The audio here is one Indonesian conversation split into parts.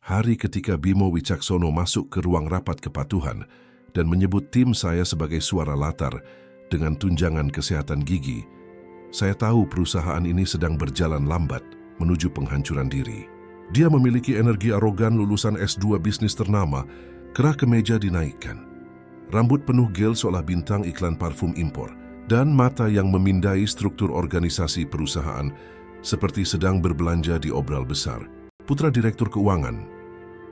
Hari ketika Bimo Wicaksono masuk ke ruang rapat kepatuhan dan menyebut tim saya sebagai suara latar dengan tunjangan kesehatan gigi, saya tahu perusahaan ini sedang berjalan lambat menuju penghancuran diri. Dia memiliki energi arogan lulusan S2 bisnis ternama, kerah kemeja dinaikkan. Rambut penuh gel seolah bintang iklan parfum impor, dan mata yang memindai struktur organisasi perusahaan seperti sedang berbelanja di obral besar. Putra Direktur Keuangan,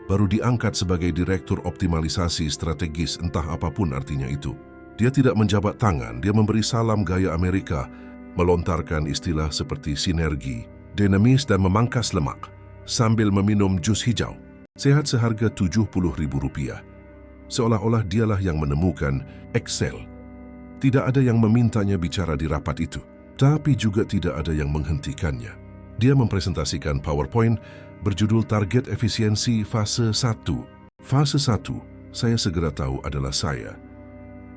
baru diangkat sebagai Direktur Optimalisasi Strategis, entah apapun artinya itu. Dia tidak menjabat tangan, dia memberi salam gaya Amerika, melontarkan istilah seperti sinergi, dinamis dan memangkas lemak, sambil meminum jus hijau. Sehat seharga Rp70.000. Seolah-olah dialah yang menemukan Excel. Tidak ada yang memintanya bicara di rapat itu, tapi juga tidak ada yang menghentikannya. Dia mempresentasikan PowerPoint berjudul Target Efisiensi Fase 1. Fase 1, saya segera tahu adalah saya.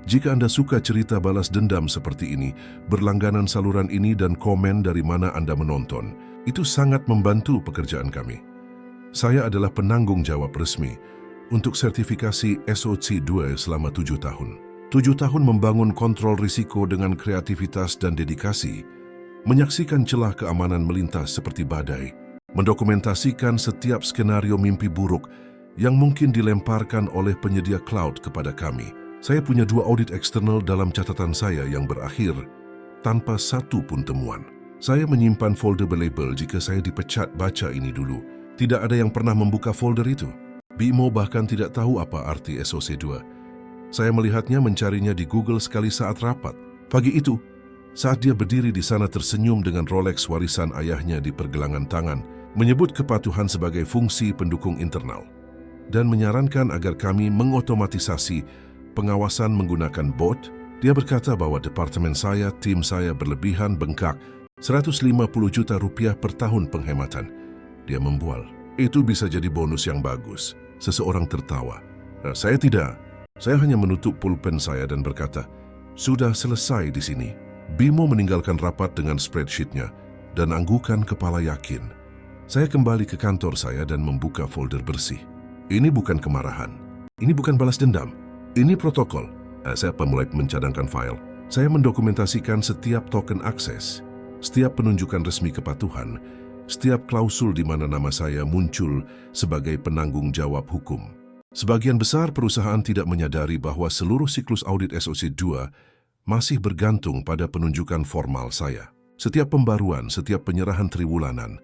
Jika Anda suka cerita balas dendam seperti ini, berlangganan saluran ini dan komen dari mana Anda menonton, itu sangat membantu pekerjaan kami. Saya adalah penanggung jawab resmi untuk sertifikasi SOC 2 selama 7 tahun. 7 tahun membangun kontrol risiko dengan kreativitas dan dedikasi, menyaksikan celah keamanan melintas seperti badai, mendokumentasikan setiap skenario mimpi buruk yang mungkin dilemparkan oleh penyedia cloud kepada kami. Saya punya 2 audit eksternal dalam catatan saya yang berakhir tanpa satu pun temuan. Saya menyimpan folder berlabel jika saya dipecat baca ini dulu. Tidak ada yang pernah membuka folder itu. Bimo bahkan tidak tahu apa arti SOC 2. Saya melihatnya mencarinya di Google sekali saat rapat. Pagi itu, saat dia berdiri di sana tersenyum dengan Rolex warisan ayahnya di pergelangan tangan, menyebut kepatuhan sebagai fungsi pendukung internal, dan menyarankan agar kami mengotomatisasi pengawasan menggunakan bot, dia berkata bahwa departemen saya, tim saya berlebihan bengkak Rp150 juta per tahun penghematan. Dia membual, itu bisa jadi bonus yang bagus. Seseorang tertawa. Saya tidak. Saya hanya menutup pulpen saya dan berkata, sudah selesai di sini. Bimo meninggalkan rapat dengan spreadsheet-nya dan anggukan kepala yakin. Saya kembali ke kantor saya dan membuka folder bersih. Ini bukan kemarahan. Ini bukan balas dendam. Ini protokol. Saya mulai mencadangkan file. Saya mendokumentasikan setiap token akses, setiap penunjukan resmi kepatuhan, setiap klausul di mana nama saya muncul sebagai penanggung jawab hukum. Sebagian besar perusahaan tidak menyadari bahwa seluruh siklus audit SOC 2 masih bergantung pada penunjukan formal saya. Setiap pembaruan, setiap penyerahan triwulanan,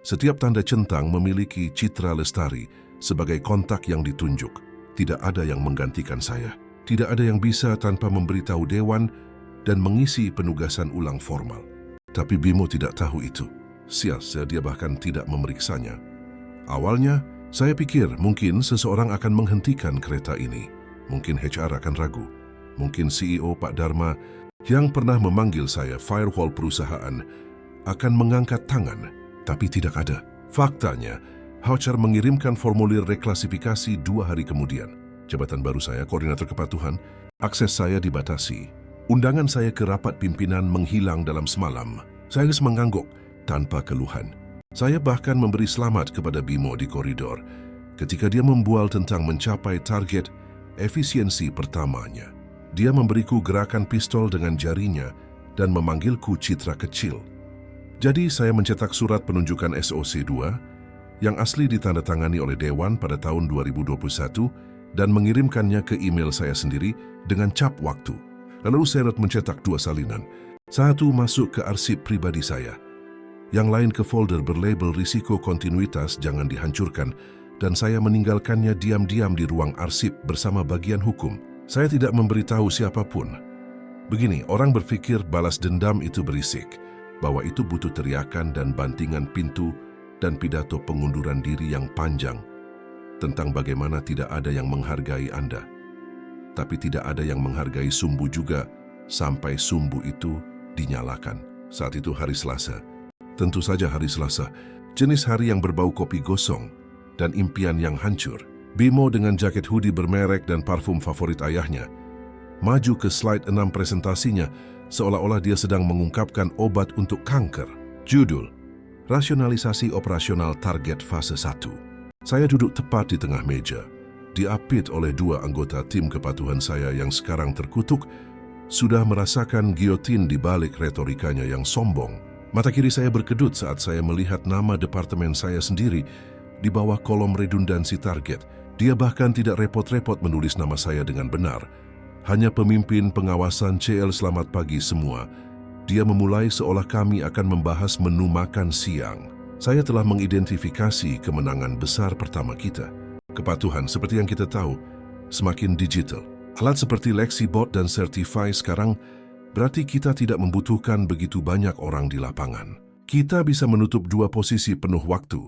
setiap tanda centang memiliki citra lestari sebagai kontak yang ditunjuk. Tidak ada yang menggantikan saya. Tidak ada yang bisa tanpa memberitahu dewan dan mengisi penugasan ulang formal. Tapi Bimo tidak tahu itu. Sia-sia dia bahkan tidak memeriksanya. Awalnya, saya pikir mungkin seseorang akan menghentikan kereta ini. Mungkin HR akan ragu. Mungkin CEO Pak Dharma yang pernah memanggil saya firewall perusahaan akan mengangkat tangan. Tapi tidak ada. Faktanya, HR mengirimkan formulir reklasifikasi 2 hari kemudian. Jabatan baru saya, koordinator kepatuhan, akses saya dibatasi. Undangan saya ke rapat pimpinan menghilang dalam semalam. Saya harus mengangguk tanpa keluhan. Saya bahkan memberi selamat kepada Bimo di koridor ketika dia membual tentang mencapai target efisiensi pertamanya. Dia memberiku gerakan pistol dengan jarinya dan memanggilku citra kecil. Jadi saya mencetak surat penunjukan SOC 2 yang asli ditandatangani oleh Dewan pada tahun 2021 dan mengirimkannya ke email saya sendiri dengan cap waktu. Lalu saya mencetak 2 salinan. Satu masuk ke arsip pribadi saya. Yang lain ke folder berlabel risiko kontinuitas jangan dihancurkan dan saya meninggalkannya diam-diam di ruang arsip bersama bagian hukum. Saya tidak memberitahu siapapun. Begini, orang berpikir balas dendam itu berisik, bahwa itu butuh teriakan dan bantingan pintu dan pidato pengunduran diri yang panjang tentang bagaimana tidak ada yang menghargai Anda. Tapi tidak ada yang menghargai sumbu juga sampai sumbu itu dinyalakan. Saat itu hari Selasa. Tentu saja hari Selasa, jenis hari yang berbau kopi gosong dan impian yang hancur. Bimo dengan jaket hoodie bermerek dan parfum favorit ayahnya maju ke slide 6 presentasinya seolah-olah dia sedang mengungkapkan obat untuk kanker. Judul, Rasionalisasi Operasional Target Fase 1. Saya duduk tepat di tengah meja, diapit oleh dua anggota tim kepatuhan saya yang sekarang terkutuk, sudah merasakan giotin di balik retorikanya yang sombong. Mata kiri saya berkedut saat saya melihat nama departemen saya sendiri di bawah kolom redundansi target. Dia bahkan tidak repot-repot menulis nama saya dengan benar. Hanya pemimpin pengawasan CL selamat pagi semua. Dia memulai seolah kami akan membahas menu makan siang. Saya telah mengidentifikasi kemenangan besar pertama kita. Kepatuhan seperti yang kita tahu, semakin digital. Alat seperti LexiBot dan Certify sekarang berarti kita tidak membutuhkan begitu banyak orang di lapangan. Kita bisa menutup dua posisi penuh waktu,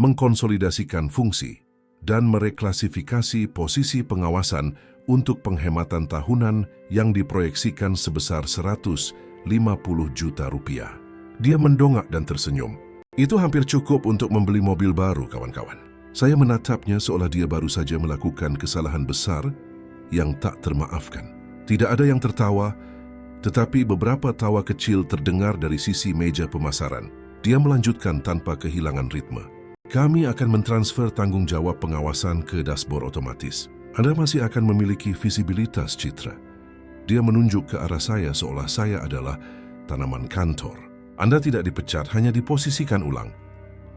mengkonsolidasikan fungsi, dan mereklasifikasi posisi pengawasan untuk penghematan tahunan yang diproyeksikan sebesar 150 juta rupiah. Dia mendongak dan tersenyum. Itu hampir cukup untuk membeli mobil baru, kawan-kawan. Saya menatapnya seolah dia baru saja melakukan kesalahan besar yang tak termaafkan. Tidak ada yang tertawa, tetapi beberapa tawa kecil terdengar dari sisi meja pemasaran. Dia melanjutkan tanpa kehilangan ritme. Kami akan mentransfer tanggung jawab pengawasan ke dashboard otomatis. Anda masih akan memiliki visibilitas citra. Dia menunjuk ke arah saya seolah saya adalah tanaman kantor. Anda tidak dipecat, hanya diposisikan ulang.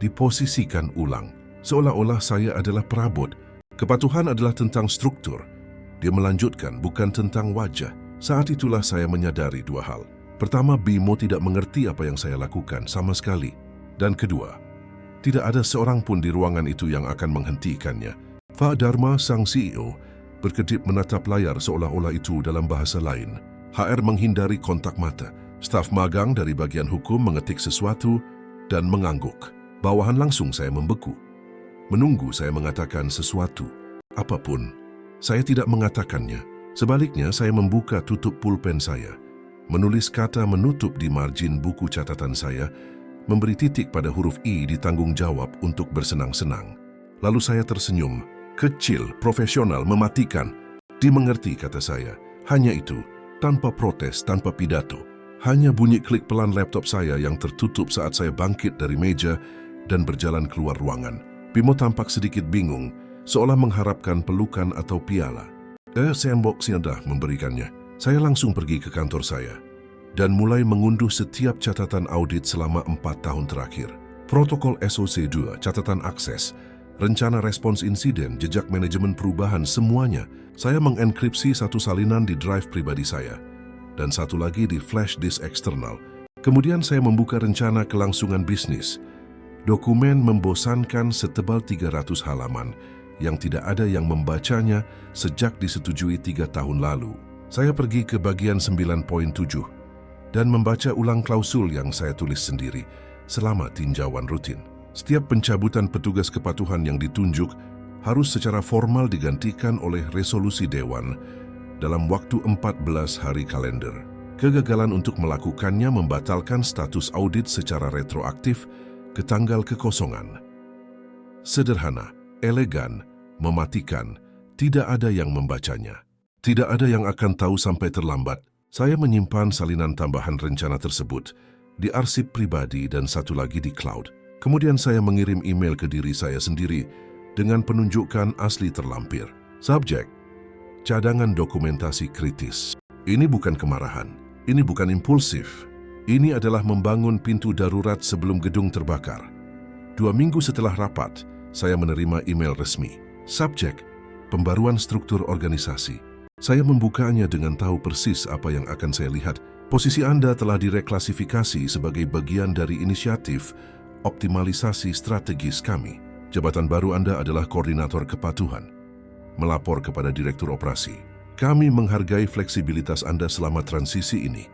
Diposisikan ulang. Seolah-olah saya adalah perabot. Kepatuhan adalah tentang struktur. Dia melanjutkan, bukan tentang wajah. Saat itulah saya menyadari dua hal. Pertama, Bimo tidak mengerti apa yang saya lakukan sama sekali. Dan kedua, tidak ada seorang pun di ruangan itu yang akan menghentikannya. Pak Dharma, sang CEO, berkedip menatap layar seolah-olah itu dalam bahasa lain. HR menghindari kontak mata. Staf magang dari bagian hukum mengetik sesuatu dan mengangguk. Bawahan langsung saya membeku. Menunggu saya mengatakan sesuatu. Apapun, saya tidak mengatakannya. Sebaliknya, saya membuka tutup pulpen saya, menulis kata menutup di margin buku catatan saya, memberi titik pada huruf I di tanggung jawab untuk bersenang-senang. Lalu saya tersenyum, kecil, profesional, mematikan. Dimengerti, kata saya. Hanya itu, tanpa protes, tanpa pidato. Hanya bunyi klik pelan laptop saya yang tertutup saat saya bangkit dari meja dan berjalan keluar ruangan. Bimo tampak sedikit bingung, seolah mengharapkan pelukan atau piala. Sandbox dah memberikannya. Saya langsung pergi ke kantor saya dan mulai mengunduh setiap catatan audit selama 4 tahun terakhir. Protokol SOC 2, catatan akses, rencana respons insiden, jejak manajemen perubahan, semuanya. Saya mengenkripsi satu salinan di drive pribadi saya dan satu lagi di flash disk eksternal. Kemudian saya membuka rencana kelangsungan bisnis. Dokumen membosankan setebal 300 halaman yang tidak ada yang membacanya sejak disetujui 3 tahun lalu. Saya pergi ke bagian 9.7 dan membaca ulang klausul yang saya tulis sendiri selama tinjauan rutin. Setiap pencabutan petugas kepatuhan yang ditunjuk harus secara formal digantikan oleh resolusi Dewan dalam waktu 14 hari kalender. Kegagalan untuk melakukannya membatalkan status audit secara retroaktif ke tanggal kekosongan. Sederhana, elegan, mematikan, tidak ada yang membacanya. Tidak ada yang akan tahu sampai terlambat. Saya menyimpan salinan tambahan rencana tersebut di arsip pribadi dan satu lagi di cloud. Kemudian saya mengirim email ke diri saya sendiri dengan penunjukan asli terlampir. Subjek: cadangan dokumentasi kritis. Ini bukan kemarahan, ini bukan impulsif. Ini adalah membangun pintu darurat sebelum gedung terbakar. 2 minggu setelah rapat, saya menerima email resmi. Subjek: pembaruan struktur organisasi. Saya membukanya dengan tahu persis apa yang akan saya lihat. Posisi Anda telah direklasifikasi sebagai bagian dari inisiatif optimalisasi strategis kami. Jabatan baru Anda adalah koordinator kepatuhan. Melapor kepada direktur operasi. Kami menghargai fleksibilitas Anda selama transisi ini.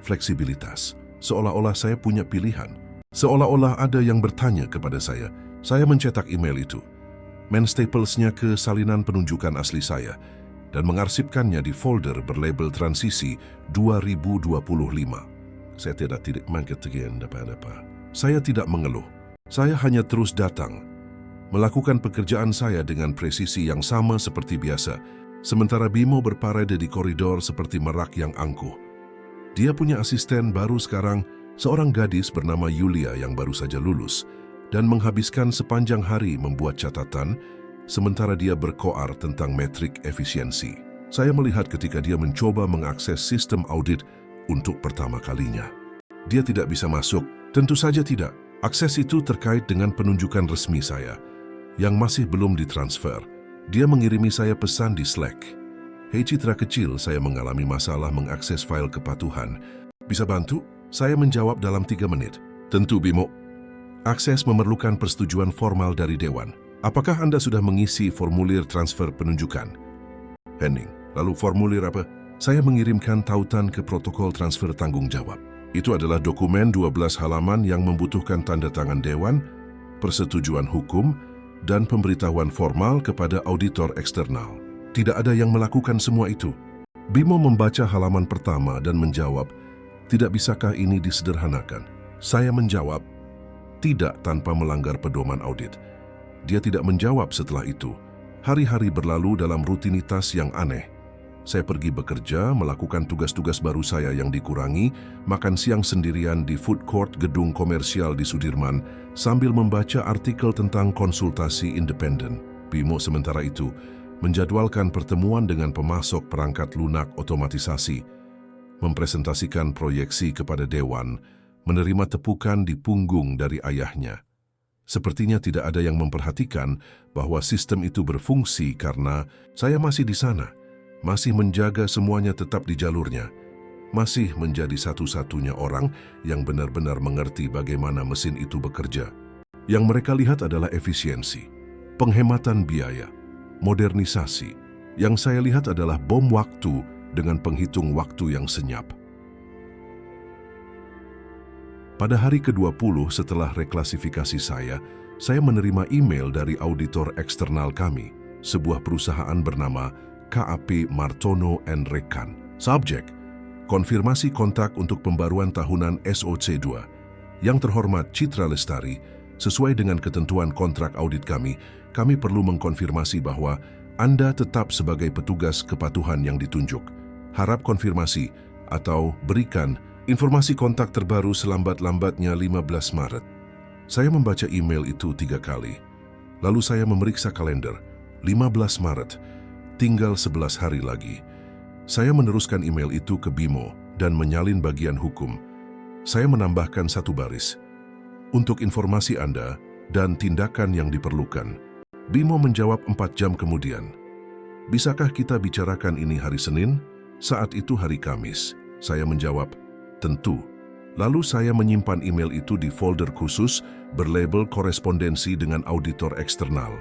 Fleksibilitas, seolah-olah saya punya pilihan. Seolah-olah ada yang bertanya kepada saya. Saya mencetak email itu, menstaplesnya ke salinan penunjukan asli saya, dan mengarsipkannya di folder berlabel transisi 2025. Saya tidak mengatakan apa-apa. Saya tidak mengeluh. Saya hanya terus datang, melakukan pekerjaan saya dengan presisi yang sama seperti biasa, sementara Bimo berparade di koridor seperti merak yang angkuh. Dia punya asisten baru sekarang, seorang gadis bernama Yulia yang baru saja lulus, dan menghabiskan sepanjang hari membuat catatan, sementara dia berkoar tentang metrik efisiensi. Saya melihat ketika dia mencoba mengakses sistem audit untuk pertama kalinya. Dia tidak bisa masuk, tentu saja tidak. Akses itu terkait dengan penunjukan resmi saya, yang masih belum ditransfer. Dia mengirimi saya pesan di Slack. "Hei Citra kecil, saya mengalami masalah mengakses file kepatuhan. Bisa bantu?" Saya menjawab dalam 3 menit. "Tentu, Bimo. Akses memerlukan persetujuan formal dari Dewan. Apakah Anda sudah mengisi formulir transfer penunjukan?" "Henning, lalu formulir apa?" Saya mengirimkan tautan ke protokol transfer tanggung jawab. Itu adalah dokumen 12 halaman yang membutuhkan tanda tangan Dewan, persetujuan hukum, dan pemberitahuan formal kepada auditor eksternal. Tidak ada yang melakukan semua itu. Bimo membaca halaman pertama dan menjawab, "Tidak bisakah ini disederhanakan?" Saya menjawab, "Tidak, tanpa melanggar pedoman audit." Dia tidak menjawab setelah itu. Hari-hari berlalu dalam rutinitas yang aneh. Saya pergi bekerja, melakukan tugas-tugas baru saya yang dikurangi, makan siang sendirian di food court gedung komersial di Sudirman, sambil membaca artikel tentang konsultasi independen. Bimo sementara itu menjadwalkan pertemuan dengan pemasok perangkat lunak otomatisasi, mempresentasikan proyeksi kepada Dewan, menerima tepukan di punggung dari ayahnya. Sepertinya tidak ada yang memperhatikan bahwa sistem itu berfungsi karena saya masih di sana, masih menjaga semuanya tetap di jalurnya, masih menjadi satu-satunya orang yang benar-benar mengerti bagaimana mesin itu bekerja. Yang mereka lihat adalah efisiensi, penghematan biaya, modernisasi. Yang saya lihat adalah bom waktu dengan penghitung waktu yang senyap. Pada hari ke-20 setelah reklasifikasi saya menerima email dari auditor eksternal kami, sebuah perusahaan bernama KAP Martono & Rekan. Subjek, konfirmasi kontak untuk pembaruan tahunan SOC2. Yang terhormat Citra Lestari, sesuai dengan ketentuan kontrak audit kami perlu mengkonfirmasi bahwa Anda tetap sebagai petugas kepatuhan yang ditunjuk. Harap konfirmasi atau berikan informasi kontak terbaru selambat-lambatnya 15 Maret. Saya membaca email itu 3 kali. Lalu saya memeriksa kalender. 15 Maret. Tinggal 11 hari lagi. Saya meneruskan email itu ke Bimo dan menyalin bagian hukum. Saya menambahkan 1 baris. "Untuk informasi Anda dan tindakan yang diperlukan." Bimo menjawab 4 jam kemudian. "Bisakah kita bicarakan ini hari Senin?" Saat itu hari Kamis. Saya menjawab, "Tentu." Lalu saya menyimpan email itu di folder khusus berlabel korespondensi dengan auditor eksternal.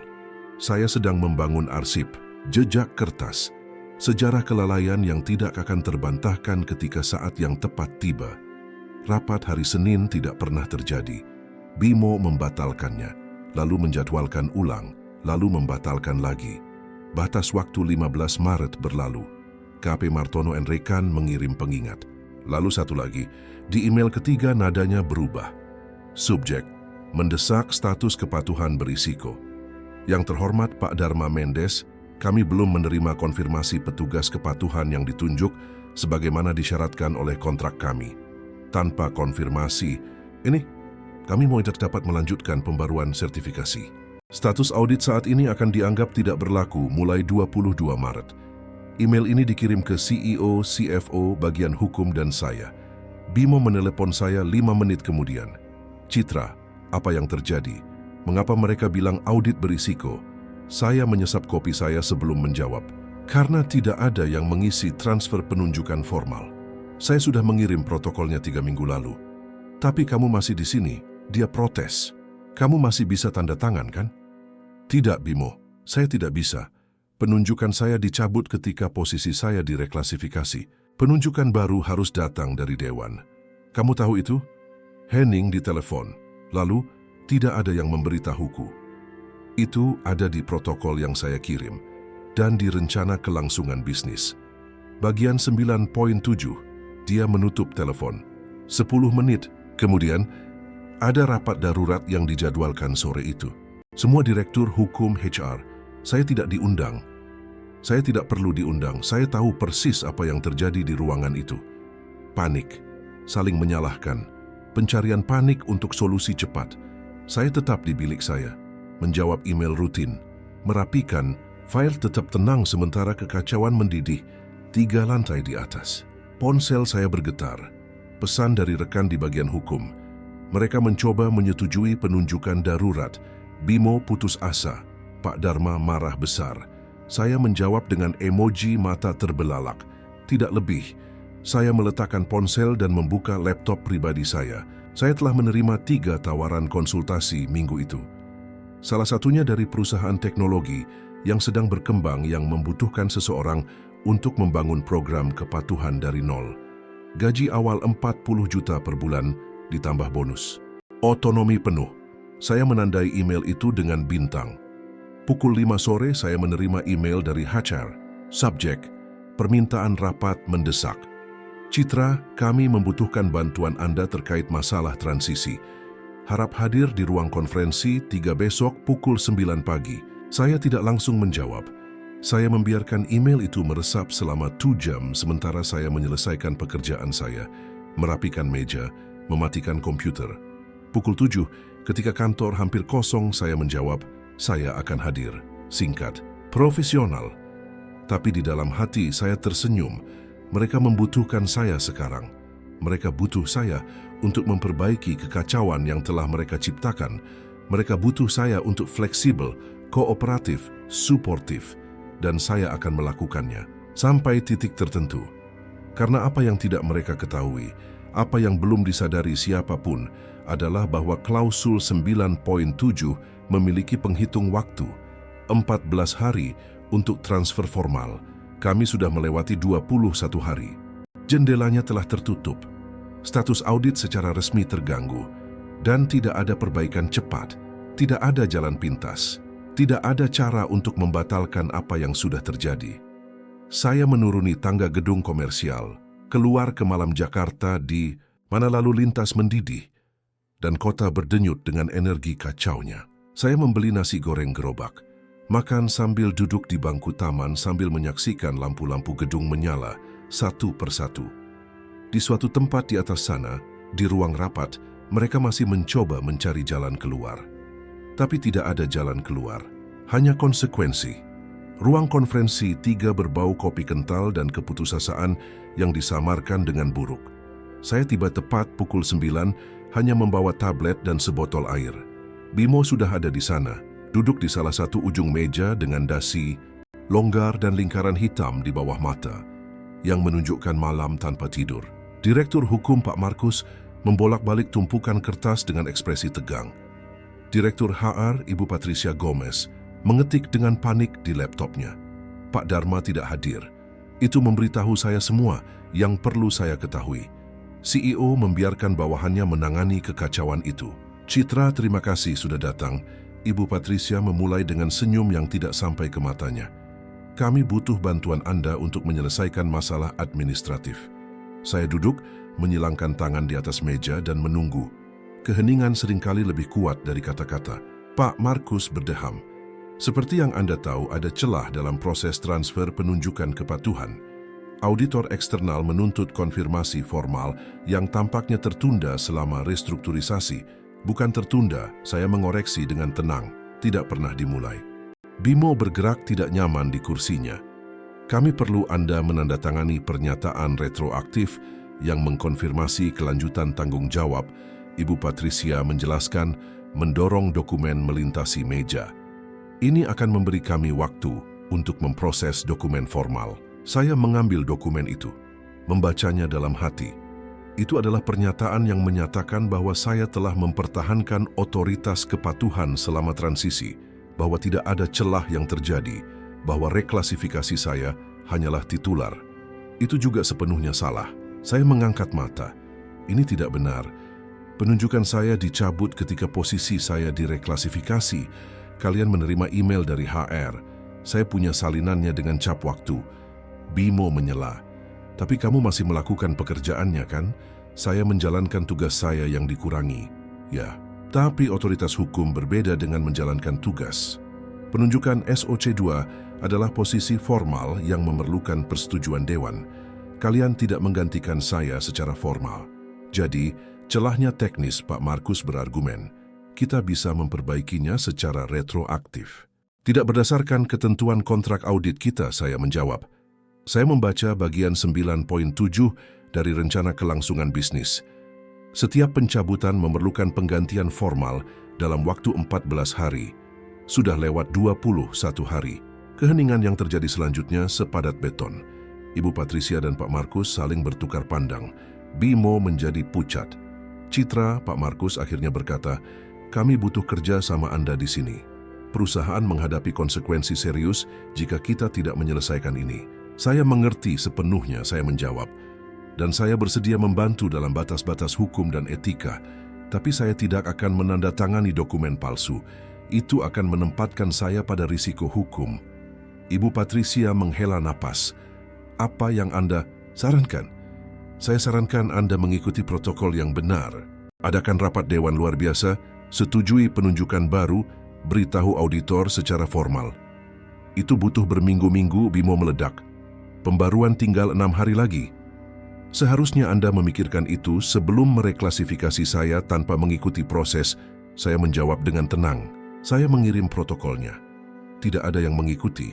Saya sedang membangun arsip, jejak kertas, sejarah kelalaian yang tidak akan terbantahkan ketika saat yang tepat tiba. Rapat hari Senin tidak pernah terjadi. Bimo membatalkannya, lalu menjadwalkan ulang, lalu membatalkan lagi. Batas waktu 15 Maret berlalu. KAP Martono & Rekan mengirim pengingat. Lalu satu lagi, di email ketiga nadanya berubah. Subjek, mendesak status kepatuhan berisiko. Yang terhormat Pak Dharma Mendes, kami belum menerima konfirmasi petugas kepatuhan yang ditunjuk sebagaimana disyaratkan oleh kontrak kami. Tanpa konfirmasi, kami tidak dapat melanjutkan pembaruan sertifikasi. Status audit saat ini akan dianggap tidak berlaku mulai 22 Maret. Email ini dikirim ke CEO, CFO, bagian hukum, dan saya. Bimo menelepon saya 5 menit kemudian. "Citra, apa yang terjadi? Mengapa mereka bilang audit berisiko?" Saya menyesap kopi saya sebelum menjawab. "Karena tidak ada yang mengisi transfer penunjukan formal. Saya sudah mengirim protokolnya 3 minggu lalu. Tapi kamu masih di sini." Dia protes. "Kamu masih bisa tanda tangan, kan?" "Tidak, Bimo. Saya tidak bisa. Penunjukan saya dicabut ketika posisi saya direklasifikasi. Penunjukan baru harus datang dari Dewan." "Kamu tahu itu?" Henning ditelepon. Lalu, tidak ada yang memberitahuku. Itu ada di protokol yang saya kirim dan di rencana kelangsungan bisnis. Bagian 9.7, dia menutup telepon. 10 menit kemudian, ada rapat darurat yang dijadwalkan sore itu. Semua direktur hukum HR, saya tidak diundang. Saya tidak perlu diundang, saya tahu persis apa yang terjadi di ruangan itu. Panik, saling menyalahkan, pencarian panik untuk solusi cepat. Saya tetap di bilik saya, menjawab email rutin, merapikan, file tetap tenang sementara kekacauan mendidih 3 lantai di atas. Ponsel saya bergetar. Pesan dari rekan di bagian hukum. Mereka mencoba menyetujui penunjukan darurat. Bimo putus asa. Pak Dharma marah besar. Saya menjawab dengan emoji mata terbelalak. Tidak lebih. Saya meletakkan ponsel dan membuka laptop pribadi saya. Saya telah menerima 3 tawaran konsultasi minggu itu. Salah satunya dari perusahaan teknologi yang sedang berkembang yang membutuhkan seseorang untuk membangun program kepatuhan dari nol. Gaji awal 40 juta per bulan ditambah bonus. Otonomi penuh. Saya menandai email itu dengan bintang. Pukul 5 sore saya menerima email dari HR. Subjek, permintaan rapat mendesak. Citra, kami membutuhkan bantuan Anda terkait masalah transisi. Harap hadir di ruang konferensi 3 besok pukul 9 pagi. Saya tidak langsung menjawab. Saya membiarkan email itu meresap selama 2 jam sementara saya menyelesaikan pekerjaan saya, merapikan meja, mematikan komputer. Pukul 7, ketika kantor hampir kosong, saya menjawab, saya akan hadir. Singkat, profesional. Tapi di dalam hati saya tersenyum. Mereka membutuhkan saya sekarang. Mereka butuh saya untuk memperbaiki kekacauan yang telah mereka ciptakan. Mereka butuh saya untuk fleksibel, kooperatif, suportif. Dan saya akan melakukannya sampai titik tertentu. Karena apa yang tidak mereka ketahui, apa yang belum disadari siapapun adalah bahwa klausul 9.7 memiliki penghitung waktu 14 hari untuk transfer formal. Kami sudah melewati 21 hari. Jendelanya telah tertutup. Status audit secara resmi terganggu dan tidak ada perbaikan cepat, tidak ada jalan pintas. Tidak ada cara untuk membatalkan apa yang sudah terjadi. Saya menuruni tangga gedung komersial, keluar ke malam Jakarta di mana lalu lintas mendidih, dan kota berdenyut dengan energi kacaunya. Saya membeli nasi goreng gerobak, makan sambil duduk di bangku taman sambil menyaksikan lampu-lampu gedung menyala satu persatu. Di suatu tempat di atas sana, di ruang rapat, mereka masih mencoba mencari jalan keluar. Tapi tidak ada jalan keluar, hanya konsekuensi. Ruang konferensi 3 berbau kopi kental dan keputusasaan yang disamarkan dengan buruk. Saya tiba tepat pukul 9, hanya membawa tablet dan sebotol air. Bimo sudah ada di sana, duduk di salah satu ujung meja dengan dasi, longgar dan lingkaran hitam di bawah mata, yang menunjukkan malam tanpa tidur. Direktur Hukum Pak Markus membolak-balik tumpukan kertas dengan ekspresi tegang. Direktur HR Ibu Patricia Gomez mengetik dengan panik di laptopnya. Pak Dharma tidak hadir. Itu memberitahu saya semua yang perlu saya ketahui. CEO membiarkan bawahannya menangani kekacauan itu. Citra, terima kasih sudah datang. Ibu Patricia memulai dengan senyum yang tidak sampai ke matanya. Kami butuh bantuan Anda untuk menyelesaikan masalah administratif. Saya duduk, menyilangkan tangan di atas meja dan menunggu. Keheningan seringkali lebih kuat dari kata-kata. Pak Markus berdeham. Seperti yang Anda tahu, ada celah dalam proses transfer penunjukan kepatuhan. Auditor eksternal menuntut konfirmasi formal yang tampaknya tertunda selama restrukturisasi. Bukan tertunda, saya mengoreksi dengan tenang, tidak pernah dimulai. Bimo bergerak tidak nyaman di kursinya. Kami perlu Anda menandatangani pernyataan retroaktif yang mengkonfirmasi kelanjutan tanggung jawab. Ibu Patricia menjelaskan, mendorong dokumen melintasi meja. Ini akan memberi kami waktu untuk memproses dokumen formal. Saya mengambil dokumen itu, membacanya dalam hati. Itu adalah pernyataan yang menyatakan bahwa saya telah mempertahankan otoritas kepatuhan selama transisi, bahwa tidak ada celah yang terjadi, bahwa reklasifikasi saya hanyalah titular. Itu juga sepenuhnya salah. Saya mengangkat mata. Ini tidak benar. Penunjukan saya dicabut ketika posisi saya direklasifikasi. Kalian menerima email dari HR. Saya punya salinannya dengan cap waktu. Bimo menyela. Tapi kamu masih melakukan pekerjaannya kan? Saya menjalankan tugas saya yang dikurangi. Ya, tapi otoritas hukum berbeda dengan menjalankan tugas. Penunjukan SOC2 adalah posisi formal yang memerlukan persetujuan dewan. Kalian tidak menggantikan saya secara formal. Jadi, celahnya teknis, Pak Markus berargumen. kita bisa memperbaikinya secara retroaktif. Tidak berdasarkan ketentuan kontrak audit kita, saya menjawab. Saya membaca bagian 9.7 dari rencana kelangsungan bisnis. Setiap pencabutan memerlukan penggantian formal dalam waktu 14 hari. Sudah lewat 21 hari. Keheningan yang terjadi selanjutnya sepadat beton. Ibu Patricia dan Pak Markus saling bertukar pandang. Bimo menjadi pucat. Citra, Pak Markus akhirnya berkata, "Kami butuh kerja sama Anda di sini. Perusahaan menghadapi konsekuensi serius jika kita tidak menyelesaikan ini." "Saya mengerti sepenuhnya," saya menjawab. "Dan saya bersedia membantu dalam batas-batas hukum dan etika. Tapi saya tidak akan menandatangani dokumen palsu. Itu akan menempatkan saya pada risiko hukum." Ibu Patricia menghela napas. "Apa yang Anda sarankan?" "Saya sarankan Anda mengikuti protokol yang benar. Adakan rapat dewan luar biasa, setujui penunjukan baru, beritahu auditor secara formal." "Itu butuh berminggu-minggu," Bimo meledak. "Pembaruan tinggal 6 hari lagi." "Seharusnya Anda memikirkan itu sebelum mereklasifikasi saya tanpa mengikuti proses," saya menjawab dengan tenang. "Saya mengirim protokolnya." Tidak ada yang mengikuti.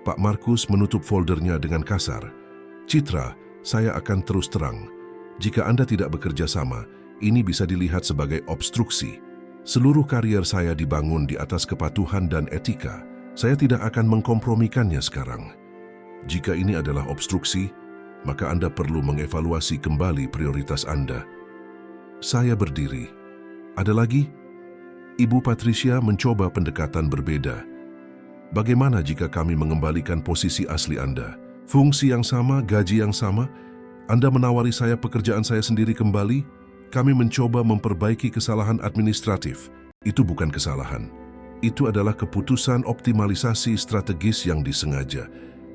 Pak Markus menutup foldernya dengan kasar. "Citra, saya akan terus terang. Jika Anda tidak bekerja sama, ini bisa dilihat sebagai obstruksi. Seluruh karier saya dibangun di atas kepatuhan dan etika. Saya tidak akan mengkompromikannya sekarang. Jika ini adalah obstruksi, maka Anda perlu mengevaluasi kembali prioritas Anda." Saya berdiri. "Ada lagi?" Ibu Patricia mencoba pendekatan berbeda. "Bagaimana jika kami mengembalikan posisi asli Anda? Fungsi yang sama, gaji yang sama? Anda menawari saya pekerjaan saya sendiri kembali? Kami mencoba memperbaiki kesalahan administratif." "Itu bukan kesalahan. Itu adalah keputusan optimalisasi strategis yang disengaja."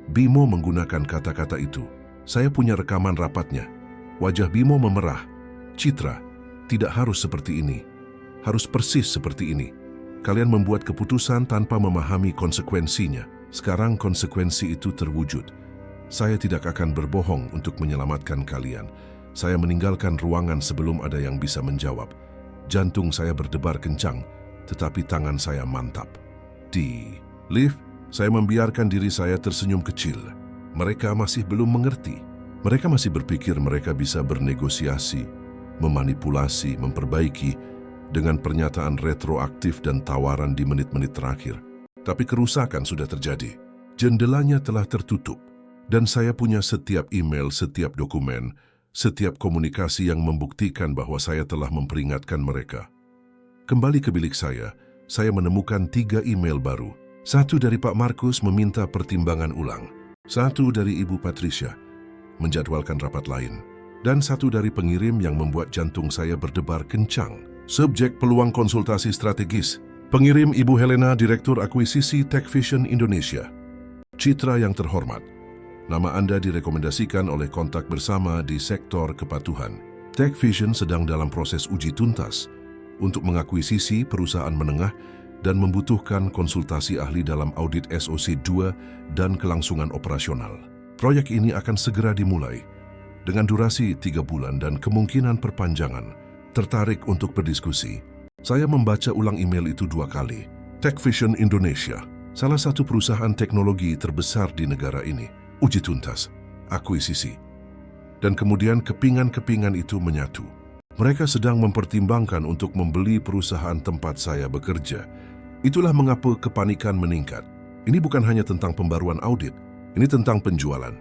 Bimo menggunakan kata-kata itu. Saya punya rekaman rapatnya. Wajah Bimo memerah. "Citra, tidak harus seperti ini. Harus persis seperti ini. Kalian membuat keputusan tanpa memahami konsekuensinya. Sekarang konsekuensi itu terwujud. Saya tidak akan berbohong untuk menyelamatkan kalian. Saya meninggalkan ruangan sebelum ada yang bisa menjawab. Jantung saya berdebar kencang, tetapi tangan saya mantap. Di lift, saya membiarkan diri saya tersenyum kecil. Mereka masih belum mengerti. Mereka masih berpikir mereka bisa bernegosiasi, memanipulasi, memperbaiki dengan pernyataan retroaktif dan tawaran di menit-menit terakhir. Tapi kerusakan sudah terjadi. Jendelanya telah tertutup. Dan saya punya setiap email, setiap dokumen, setiap komunikasi yang membuktikan bahwa saya telah memperingatkan mereka. Kembali ke bilik saya menemukan 3 email baru. 1 dari Pak Markus meminta pertimbangan ulang. 1 dari Ibu Patricia menjadwalkan rapat lain. Dan 1 dari pengirim yang membuat jantung saya berdebar kencang. Subjek peluang konsultasi strategis. Pengirim Ibu Helena, Direktur Akuisisi TechVision Indonesia. Citra yang terhormat, nama Anda direkomendasikan oleh kontak bersama di sektor kepatuhan. TechVision sedang dalam proses uji tuntas untuk mengakuisisi perusahaan menengah dan membutuhkan konsultasi ahli dalam audit SOC 2 dan kelangsungan operasional. Proyek ini akan segera dimulai dengan durasi 3 bulan dan kemungkinan perpanjangan. Tertarik untuk berdiskusi? Saya membaca ulang email itu 2 kali. TechVision Indonesia, salah satu perusahaan teknologi terbesar di negara ini. Uji tuntas, akuisisi. Dan kemudian kepingan-kepingan itu menyatu. Mereka sedang mempertimbangkan untuk membeli perusahaan tempat saya bekerja. Itulah mengapa kepanikan meningkat. Ini bukan hanya tentang pembaruan audit, ini tentang penjualan.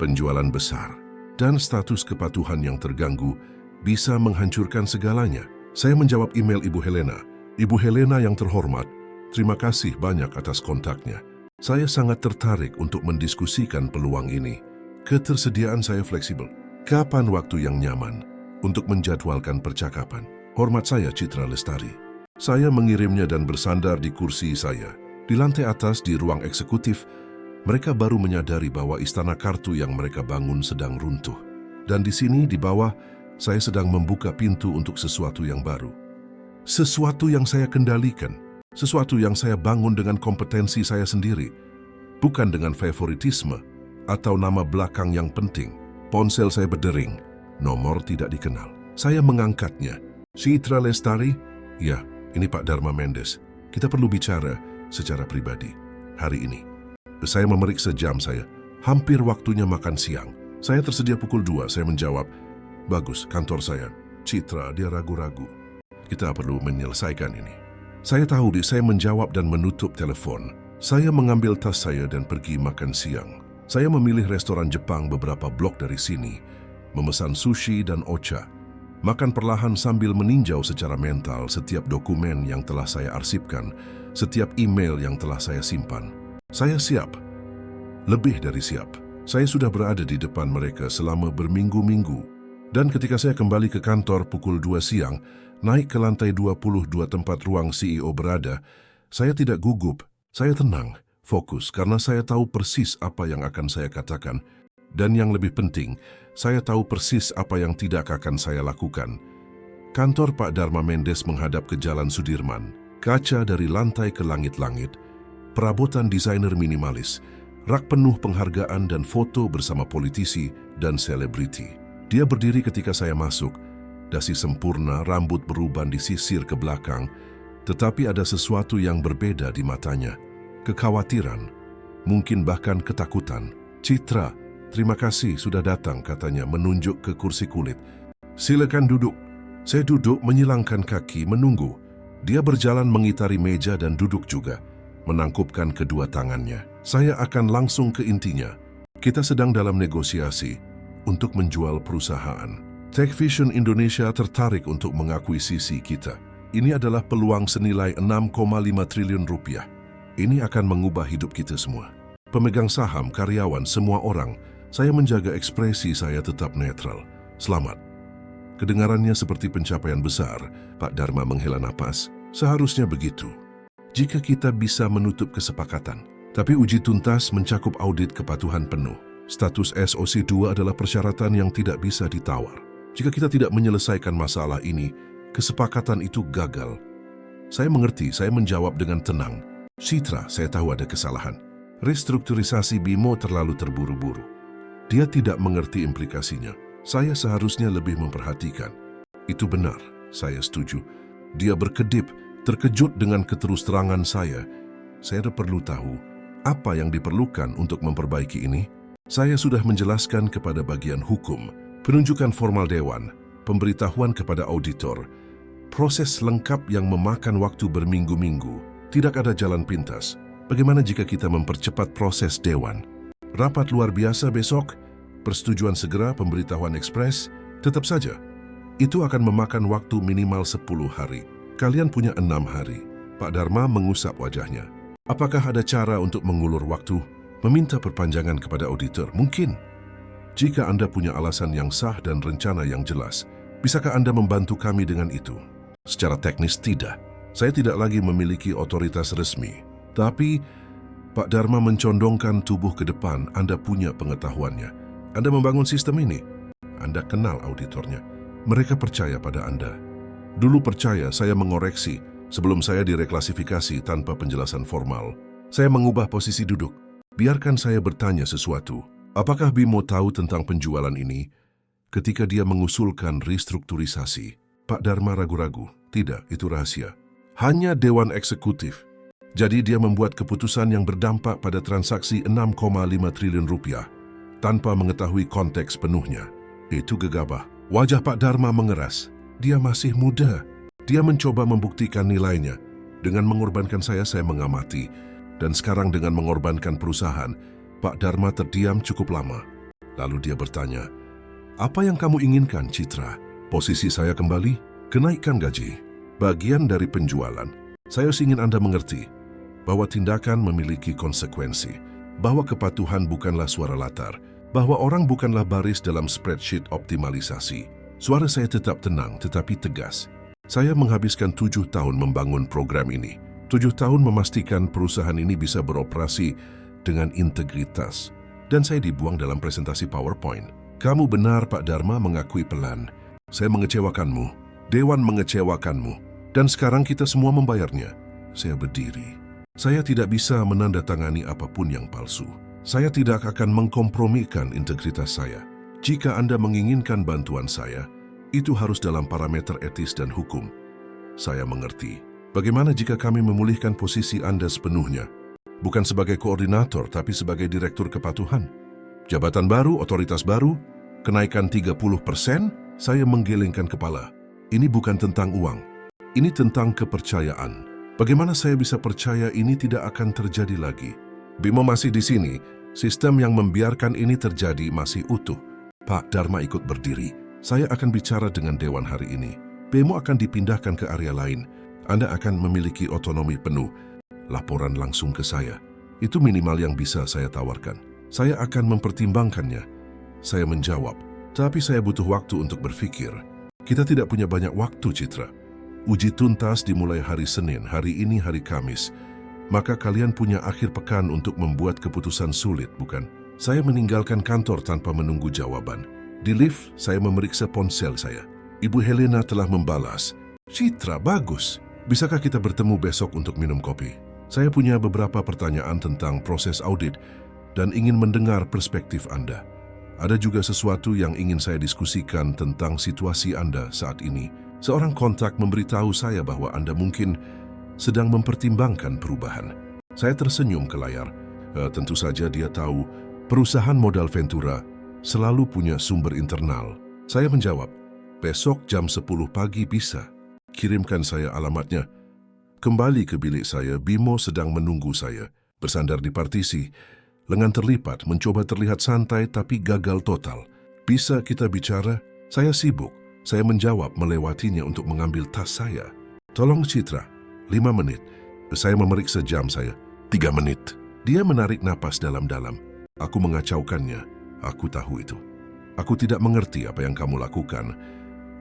Penjualan besar. Dan status kepatuhan yang terganggu bisa menghancurkan segalanya. Saya menjawab email Ibu Helena. Ibu Helena yang terhormat, terima kasih banyak atas kontaknya. Saya sangat tertarik untuk mendiskusikan peluang ini. Ketersediaan saya fleksibel. Kapan waktu yang nyaman untuk menjadwalkan percakapan? Hormat saya, Citra Lestari. Saya mengirimnya dan bersandar di kursi saya. Di lantai atas di ruang eksekutif, mereka baru menyadari bahwa istana kartu yang mereka bangun sedang runtuh. Dan di sini, di bawah, saya sedang membuka pintu untuk sesuatu yang baru. Sesuatu yang saya kendalikan. Sesuatu yang saya bangun dengan kompetensi saya sendiri. Bukan dengan favoritisme atau nama belakang yang penting. Ponsel saya berdering. Nomor tidak dikenal. Saya mengangkatnya. Citra Lestari? Ya, Ini Pak Dharma Mendes. Kita perlu bicara secara pribadi hari ini. Saya memeriksa jam saya. Hampir waktunya makan siang. Saya tersedia pukul 2. Saya menjawab, bagus, kantor saya. Citra, dia ragu-ragu. Kita perlu menyelesaikan ini. Saya tahu, saya menjawab dan menutup telepon. Saya mengambil tas saya dan pergi makan siang. Saya memilih restoran Jepang beberapa blok dari sini, memesan sushi dan ocha. Makan perlahan sambil meninjau secara mental setiap dokumen yang telah saya arsipkan, setiap email yang telah saya simpan. Saya siap. Lebih dari siap. Saya sudah berada di depan mereka selama berminggu-minggu. Dan ketika saya kembali ke kantor pukul 2 siang, naik ke lantai 22 tempat ruang CEO berada, saya tidak gugup, saya tenang, fokus karena saya tahu persis apa yang akan saya katakan. Dan yang lebih penting, saya tahu persis apa yang tidak akan saya lakukan. Kantor Pak Dharma Mendes menghadap ke Jalan Sudirman. Kaca dari lantai ke langit-langit, perabotan desainer minimalis, rak penuh penghargaan dan foto bersama politisi dan selebriti. Dia berdiri ketika saya masuk, dasi sempurna, rambut beruban disisir ke belakang, tetapi ada sesuatu yang berbeda di matanya. Kekhawatiran, mungkin bahkan ketakutan. Citra, terima kasih sudah datang, katanya menunjuk ke kursi kulit. Silakan duduk. Saya duduk menyilangkan kaki menunggu. Dia berjalan mengitari meja dan duduk juga, menangkupkan kedua tangannya. Saya akan langsung ke intinya. Kita sedang dalam negosiasi untuk menjual perusahaan. TechVision Indonesia tertarik untuk mengakuisisi kita. Ini adalah peluang senilai 6,5 triliun rupiah. Ini akan mengubah hidup kita semua. Pemegang saham, karyawan, semua orang. Saya menjaga ekspresi saya tetap netral. Selamat. Kedengarannya seperti pencapaian besar. Pak Dharma menghela napas. Seharusnya begitu. Jika kita bisa menutup kesepakatan. Tapi uji tuntas mencakup audit kepatuhan penuh. Status SOC 2 adalah persyaratan yang tidak bisa ditawar. Jika kita tidak menyelesaikan masalah ini, kesepakatan itu gagal. Saya mengerti, saya menjawab dengan tenang. Citra, saya tahu ada kesalahan. Restrukturisasi BIMO terlalu terburu-buru. Dia tidak mengerti implikasinya. Saya seharusnya lebih memperhatikan. Itu benar, saya setuju. Dia berkedip, terkejut dengan keterus-terangan saya. Saya perlu tahu apa yang diperlukan untuk memperbaiki ini. Saya sudah menjelaskan kepada bagian hukum, penunjukan formal dewan, pemberitahuan kepada auditor, proses lengkap yang memakan waktu berminggu-minggu. Tidak ada jalan pintas. Bagaimana jika kita mempercepat proses dewan? Rapat luar biasa besok, persetujuan segera, pemberitahuan ekspres, tetap saja. Itu akan memakan waktu minimal 10 hari. Kalian punya 6 hari. Pak Dharma mengusap wajahnya. Apakah ada cara untuk mengulur waktu? Meminta perpanjangan kepada auditor? Mungkin. Jika Anda punya alasan yang sah dan rencana yang jelas, bisakah Anda membantu kami dengan itu? Secara teknis tidak. Saya tidak lagi memiliki otoritas resmi. Tapi, Pak Dharma mencondongkan tubuh ke depan. Anda punya pengetahuannya. Anda membangun sistem ini. Anda kenal auditornya. Mereka percaya pada Anda. Dulu percaya, saya mengoreksi sebelum saya direklasifikasi tanpa penjelasan formal. Saya mengubah posisi duduk. Biarkan saya bertanya sesuatu. Apakah BIMO tahu tentang penjualan ini? Ketika dia mengusulkan restrukturisasi, Pak Dharma ragu-ragu. Tidak, itu rahasia. Hanya Dewan Eksekutif. Jadi dia membuat keputusan yang berdampak pada transaksi 6,5 triliun rupiah tanpa mengetahui konteks penuhnya. Itu gegabah. Wajah Pak Dharma mengeras. Dia masih muda. Dia mencoba membuktikan nilainya. Dengan mengorbankan saya mengamati. Dan sekarang dengan mengorbankan perusahaan, Pak Dharma terdiam cukup lama. Lalu dia bertanya, apa yang kamu inginkan, Citra? Posisi saya kembali? Kenaikan gaji? Bagian dari penjualan? Saya ingin Anda mengerti bahwa tindakan memiliki konsekuensi, bahwa kepatuhan bukanlah suara latar, bahwa orang bukanlah baris dalam spreadsheet optimalisasi. Suara saya tetap tenang tetapi tegas. Saya menghabiskan 7 tahun membangun program ini. 7 tahun memastikan perusahaan ini bisa beroperasi dengan integritas. Dan saya dibuang dalam presentasi PowerPoint. Kamu benar, Pak Dharma mengakui pelan. Saya mengecewakanmu. Dewan mengecewakanmu. Dan sekarang kita semua membayarnya. Saya berdiri. Saya tidak bisa menandatangani apapun yang palsu. Saya tidak akan mengkompromikan integritas saya. Jika Anda menginginkan bantuan saya, itu harus dalam parameter etis dan hukum. Saya mengerti. Bagaimana jika kami memulihkan posisi Anda sepenuhnya? Bukan sebagai koordinator, tapi sebagai direktur kepatuhan. Jabatan baru, otoritas baru, kenaikan 30%, saya menggelengkan kepala. Ini bukan tentang uang. Ini tentang kepercayaan. Bagaimana saya bisa percaya ini tidak akan terjadi lagi? Bimo masih di sini. Sistem yang membiarkan ini terjadi masih utuh. Pak Dharma ikut berdiri. Saya akan bicara dengan Dewan hari ini. Bimo akan dipindahkan ke area lain. Anda akan memiliki otonomi penuh. Laporan langsung ke saya. Itu minimal yang bisa saya tawarkan. Saya akan mempertimbangkannya. Saya menjawab, tapi saya butuh waktu untuk berpikir. Kita tidak punya banyak waktu, Citra. Uji tuntas dimulai hari Senin, hari ini hari Kamis. Maka kalian punya akhir pekan untuk membuat keputusan sulit, bukan? Saya meninggalkan kantor tanpa menunggu jawaban. Di lift, saya memeriksa ponsel saya. Ibu Helena telah membalas. Citra, bagus. Bisakah kita bertemu besok untuk minum kopi? Saya punya beberapa pertanyaan tentang proses audit dan ingin mendengar perspektif Anda. Ada juga sesuatu yang ingin saya diskusikan tentang situasi Anda saat ini. Seorang kontak memberitahu saya bahwa Anda mungkin sedang mempertimbangkan perubahan. Saya tersenyum ke layar. Tentu saja dia tahu perusahaan modal Ventura selalu punya sumber internal. Saya menjawab, besok jam 10 pagi bisa. Kirimkan saya alamatnya. Kembali ke bilik saya, Bimo sedang menunggu saya. Bersandar di partisi, lengan terlipat, mencoba terlihat santai tapi gagal total. Bisa kita bicara? Saya sibuk. Saya menjawab melewatinya untuk mengambil tas saya. Tolong Citra, 5 menit. Saya memeriksa jam saya. 3 menit. Dia menarik napas dalam-dalam. Aku mengacaukannya. Aku tahu itu. Aku tidak mengerti apa yang kamu lakukan.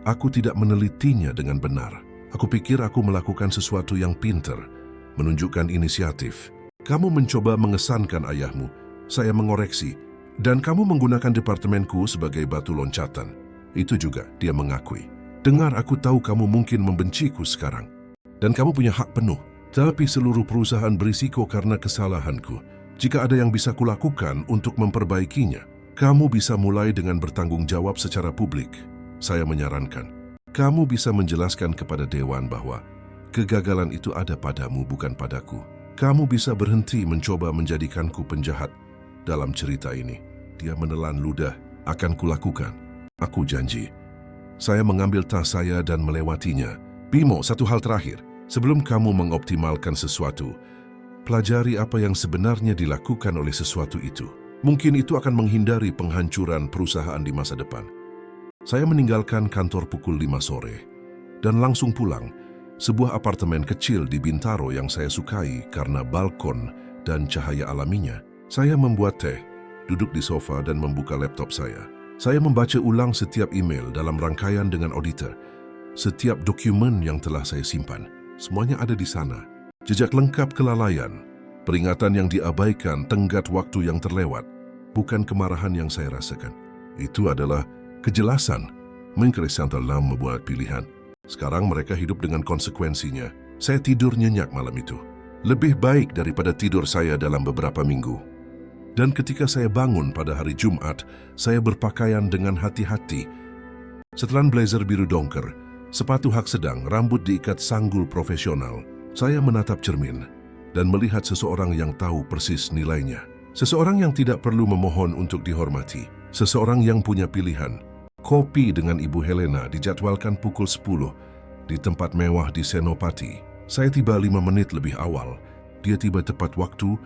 Aku tidak menelitinya dengan benar. Aku pikir aku melakukan sesuatu yang pintar, menunjukkan inisiatif. Kamu mencoba mengesankan ayahmu. Saya mengoreksi. Dan kamu menggunakan departemenku sebagai batu loncatan. Itu juga dia mengakui. Dengar, aku tahu kamu mungkin membenciku sekarang. Dan kamu punya hak penuh. Tapi seluruh perusahaan berisiko karena kesalahanku. Jika ada yang bisa kulakukan untuk memperbaikinya, kamu bisa mulai dengan bertanggung jawab secara publik. Saya menyarankan, kamu bisa menjelaskan kepada Dewan bahwa kegagalan itu ada padamu, bukan padaku. Kamu bisa berhenti mencoba menjadikanku penjahat dalam cerita ini. Dia menelan ludah. Akan kulakukan. Aku janji. Saya mengambil tas saya dan melewatinya. Bimo, satu hal terakhir. Sebelum kamu mengoptimalkan sesuatu, pelajari apa yang sebenarnya dilakukan oleh sesuatu itu. Mungkin itu akan menghindari penghancuran perusahaan di masa depan. Saya meninggalkan kantor pukul 5 sore dan langsung pulang. Sebuah apartemen kecil di Bintaro yang saya sukai karena balkon dan cahaya alaminya. Saya membuat teh, duduk di sofa dan membuka laptop saya. Saya membaca ulang setiap email dalam rangkaian dengan auditor. Setiap dokumen yang telah saya simpan. Semuanya ada di sana. Jejak lengkap kelalaian, peringatan yang diabaikan, tenggat waktu yang terlewat. Bukan kemarahan yang saya rasakan. Itu adalah kejelasan. Mereka telah membuat pilihan. Sekarang mereka hidup dengan konsekuensinya. Saya tidur nyenyak malam itu. Lebih baik daripada tidur saya dalam beberapa minggu. Dan ketika saya bangun pada hari Jumat, saya berpakaian dengan hati-hati. Setelan blazer biru dongker, sepatu hak sedang, rambut diikat sanggul profesional, saya menatap cermin dan melihat seseorang yang tahu persis nilainya. Seseorang yang tidak perlu memohon untuk dihormati. Seseorang yang punya pilihan. Kopi dengan Ibu Helena dijadwalkan pukul 10 di tempat mewah di Senopati. Saya tiba 5 menit lebih awal. Dia tiba tepat waktu.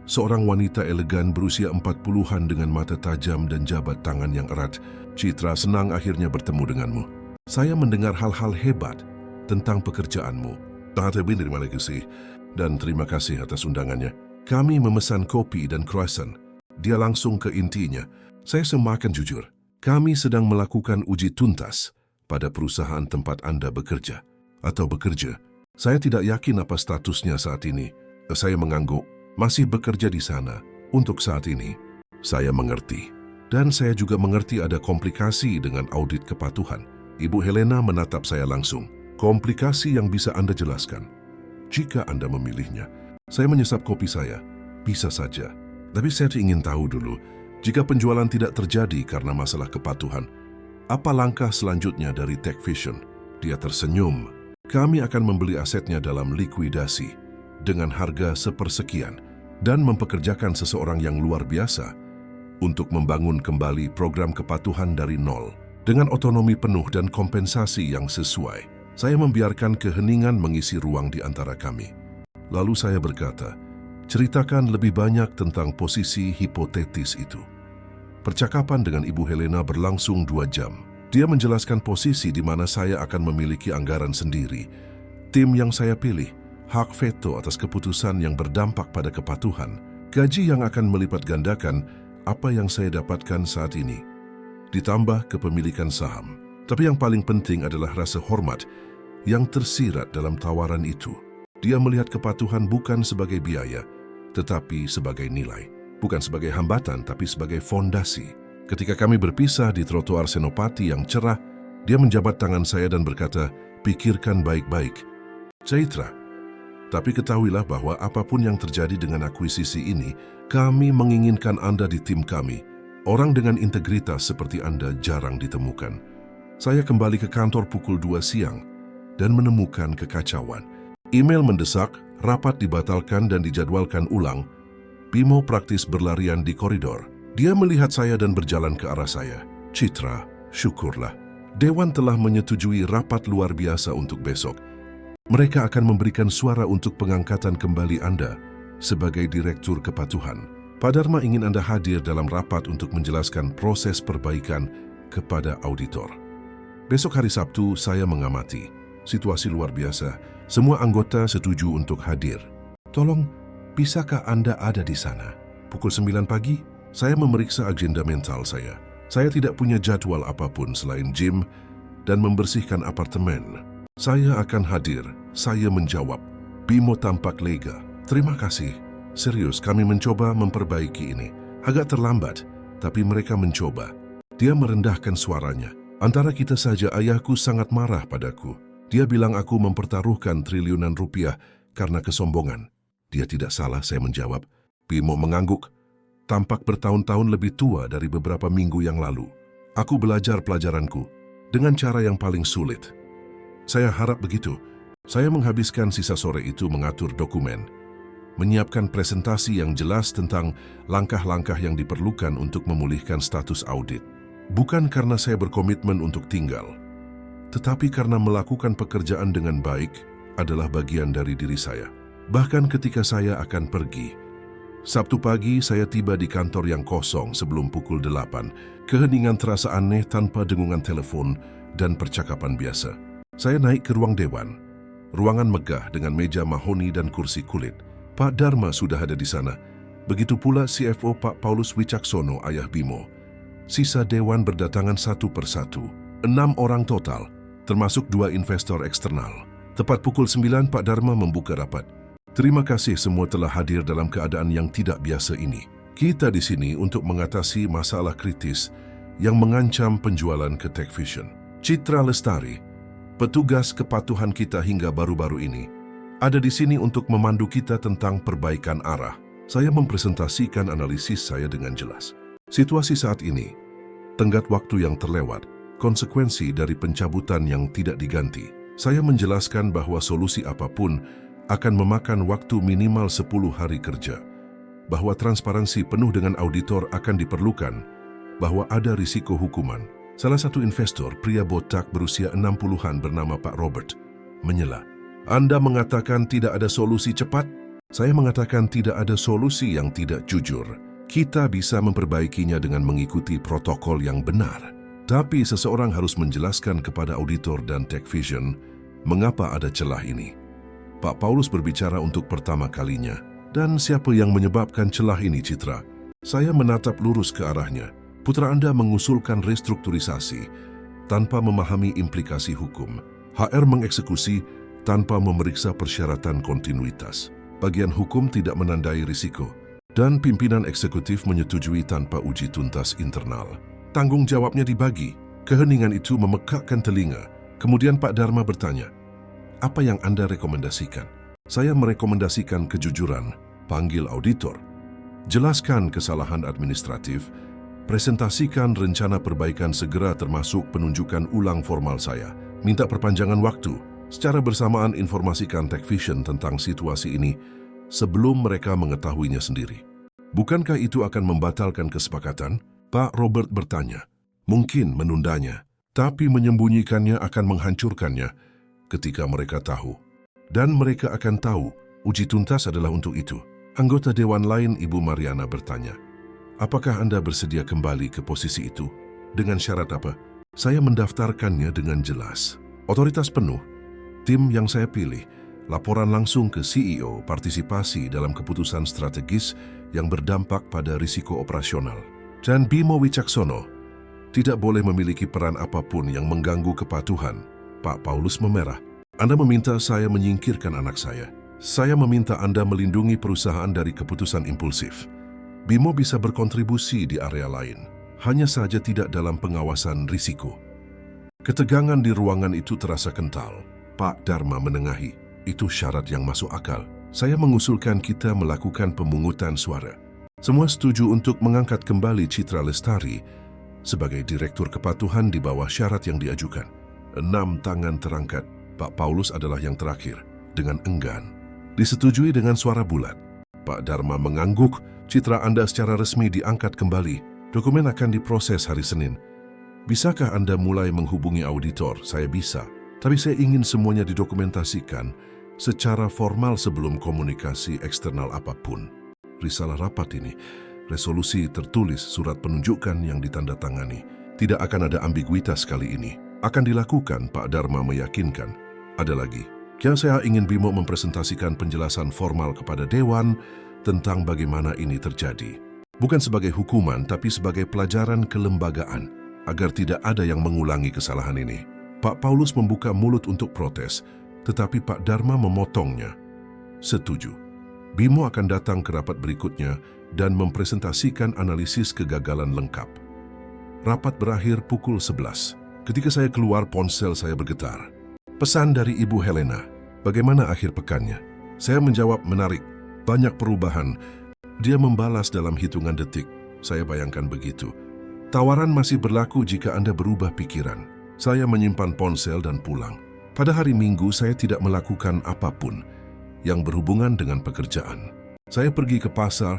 Seorang wanita elegan berusia 40-an dengan mata tajam dan jabat tangan yang erat. Citra, senang akhirnya bertemu denganmu. Saya mendengar hal-hal hebat tentang pekerjaanmu. Terima kasih dan terima kasih atas undangannya. Kami memesan kopi dan croissant. Dia langsung ke intinya. Saya semakin jujur. Kami sedang melakukan uji tuntas pada perusahaan tempat Anda bekerja. Atau bekerja. Saya tidak yakin apa statusnya saat ini. Saya mengangguk. Masih bekerja di sana. Untuk saat ini. Saya mengerti. Dan saya juga mengerti ada komplikasi dengan audit kepatuhan. Ibu Helena menatap saya langsung. Komplikasi yang bisa Anda jelaskan. Jika Anda memilihnya. Saya menyesap kopi saya. Bisa saja. Tapi saya ingin tahu dulu. Jika penjualan tidak terjadi karena masalah kepatuhan. Apa langkah selanjutnya dari Tech Vision? Dia tersenyum. Kami akan membeli asetnya dalam likuidasi dengan harga sepersekian dan mempekerjakan seseorang yang luar biasa untuk membangun kembali program kepatuhan dari nol dengan otonomi penuh dan kompensasi yang sesuai. Saya membiarkan keheningan mengisi ruang di antara kami. Lalu saya berkata, ceritakan lebih banyak tentang posisi hipotetis itu. Percakapan dengan Ibu Helena berlangsung 2 jam. Dia menjelaskan posisi di mana saya akan memiliki anggaran sendiri, tim yang saya pilih, hak veto atas keputusan yang berdampak pada kepatuhan, gaji yang akan melipat gandakan apa yang saya dapatkan saat ini, ditambah kepemilikan saham. Tapi yang paling penting adalah rasa hormat yang tersirat dalam tawaran itu. Dia melihat kepatuhan bukan sebagai biaya, tetapi sebagai nilai. Bukan sebagai hambatan, tapi sebagai fondasi. Ketika kami berpisah di trotoar Senopati yang cerah, dia menjabat tangan saya dan berkata, pikirkan baik-baik, Chaitra. Tapi ketahuilah bahwa apapun yang terjadi dengan akuisisi ini, kami menginginkan Anda di tim kami. Orang dengan integritas seperti Anda jarang ditemukan. Saya kembali ke kantor pukul 2 siang dan menemukan kekacauan. Email mendesak, rapat dibatalkan dan dijadwalkan ulang. Bimo praktis berlarian di koridor. Dia melihat saya dan berjalan ke arah saya. Citra, syukurlah. Dewan telah menyetujui rapat luar biasa untuk besok. Mereka akan memberikan suara untuk pengangkatan kembali Anda sebagai Direktur Kepatuhan. Pak Dharma ingin Anda hadir dalam rapat untuk menjelaskan proses perbaikan kepada auditor. Besok hari Sabtu saya mengamati. Situasi luar biasa. Semua anggota setuju untuk hadir. Tolong, bisakah Anda ada di sana? Pukul 9 pagi? Saya memeriksa agenda mental saya. Saya tidak punya jadwal apapun selain gym dan membersihkan apartemen. Saya akan hadir, saya menjawab. Bimo tampak lega. Terima kasih. Serius, kami mencoba memperbaiki ini. Agak terlambat, tapi mereka mencoba. Dia merendahkan suaranya. Antara kita saja, ayahku sangat marah padaku. Dia bilang aku mempertaruhkan triliunan rupiah karena kesombongan. Dia tidak salah, saya menjawab. Bimo mengangguk. Tampak bertahun-tahun lebih tua dari beberapa minggu yang lalu. Aku belajar pelajaranku dengan cara yang paling sulit. Saya harap begitu. Saya menghabiskan sisa sore itu mengatur dokumen, menyiapkan presentasi yang jelas tentang langkah-langkah yang diperlukan untuk memulihkan status audit. Bukan karena saya berkomitmen untuk tinggal, tetapi karena melakukan pekerjaan dengan baik adalah bagian dari diri saya. Bahkan ketika saya akan pergi, Sabtu pagi saya tiba di kantor yang kosong sebelum pukul 8. Keheningan terasa aneh tanpa dengungan telepon dan percakapan biasa. Saya naik ke ruang dewan. Ruangan megah dengan meja mahoni dan kursi kulit. Pak Dharma sudah ada di sana. Begitu pula CFO Pak Paulus Wicaksono, ayah Bimo. Sisa dewan berdatangan satu persatu. 6 orang total, termasuk 2 investor eksternal. Tepat pukul 9 Pak Dharma membuka rapat. Terima kasih semua telah hadir dalam keadaan yang tidak biasa ini. Kita di sini untuk mengatasi masalah kritis yang mengancam penjualan ke Techvision. Citra Lestari, petugas kepatuhan kita hingga baru-baru ini, ada di sini untuk memandu kita tentang perbaikan arah. Saya mempresentasikan analisis saya dengan jelas. Situasi saat ini, tenggat waktu yang terlewat, konsekuensi dari pencabutan yang tidak diganti. Saya menjelaskan bahwa solusi apapun akan memakan waktu minimal 10 hari kerja, bahwa transparansi penuh dengan auditor akan diperlukan, bahwa ada risiko hukuman. Salah satu investor, pria botak berusia 60-an bernama Pak Robert, menyela. Anda mengatakan tidak ada solusi cepat? Saya mengatakan tidak ada solusi yang tidak jujur. Kita bisa memperbaikinya dengan mengikuti protokol yang benar. Tapi seseorang harus menjelaskan kepada auditor dan Techvision mengapa ada celah ini. Pak Paulus berbicara untuk pertama kalinya. Dan siapa yang menyebabkan celah ini, Citra? Saya menatap lurus ke arahnya. Putra Anda mengusulkan restrukturisasi tanpa memahami implikasi hukum. HR mengeksekusi tanpa memeriksa persyaratan kontinuitas. Bagian hukum tidak menandai risiko. Dan pimpinan eksekutif menyetujui tanpa uji tuntas internal. Tanggung jawabnya dibagi. Keheningan itu memekakkan telinga. Kemudian Pak Dharma bertanya, apa yang Anda rekomendasikan? Saya merekomendasikan kejujuran, panggil auditor, jelaskan kesalahan administratif, presentasikan rencana perbaikan segera termasuk penunjukan ulang formal saya, minta perpanjangan waktu, secara bersamaan informasikan Techvision tentang situasi ini sebelum mereka mengetahuinya sendiri. Bukankah itu akan membatalkan kesepakatan? Pak Robert bertanya. Mungkin menundanya, tapi menyembunyikannya akan menghancurkannya ketika mereka tahu. Dan mereka akan tahu uji tuntas adalah untuk itu. Anggota Dewan lain, Ibu Mariana, bertanya, apakah Anda bersedia kembali ke posisi itu? Dengan syarat apa? Saya mendaftarkannya dengan jelas. Otoritas penuh, tim yang saya pilih, laporan langsung ke CEO, partisipasi dalam keputusan strategis yang berdampak pada risiko operasional. Dan Bimo Wicaksono tidak boleh memiliki peran apapun yang mengganggu kepatuhan. Pak Paulus memerah. Anda meminta saya menyingkirkan anak saya. Saya meminta Anda melindungi perusahaan dari keputusan impulsif. Bimo bisa berkontribusi di area lain, hanya saja tidak dalam pengawasan risiko. Ketegangan di ruangan itu terasa kental. Pak Dharma menengahi. Itu syarat yang masuk akal. Saya mengusulkan kita melakukan pemungutan suara. Semua setuju untuk mengangkat kembali Citra Lestari sebagai Direktur Kepatuhan di bawah syarat yang diajukan. 6 tangan terangkat. Pak Paulus adalah yang terakhir, dengan enggan. Disetujui dengan suara bulat. Pak Dharma mengangguk, citra Anda secara resmi diangkat kembali. Dokumen akan diproses hari Senin. Bisakah Anda mulai menghubungi auditor? Saya bisa, tapi saya ingin semuanya didokumentasikan secara formal sebelum komunikasi eksternal apapun. Risalah rapat ini, resolusi tertulis, surat penunjukan yang ditandatangani. Tidak akan ada ambiguitas kali ini. Akan dilakukan, Pak Dharma meyakinkan. Ada lagi. Saya ingin Bimo mempresentasikan penjelasan formal kepada Dewan tentang bagaimana ini terjadi. Bukan sebagai hukuman, tapi sebagai pelajaran kelembagaan, agar tidak ada yang mengulangi kesalahan ini. Pak Paulus membuka mulut untuk protes, tetapi Pak Dharma memotongnya. Setuju. Bimo akan datang ke rapat berikutnya dan mempresentasikan analisis kegagalan lengkap. Rapat berakhir pukul 11. Ketika saya keluar, ponsel saya bergetar. Pesan dari Ibu Helena, bagaimana akhir pekannya? Saya menjawab, menarik, banyak perubahan. Dia membalas dalam hitungan detik. Saya bayangkan begitu. Tawaran masih berlaku jika Anda berubah pikiran. Saya menyimpan ponsel dan pulang. Pada hari Minggu, saya tidak melakukan apapun yang berhubungan dengan pekerjaan. Saya pergi ke pasar,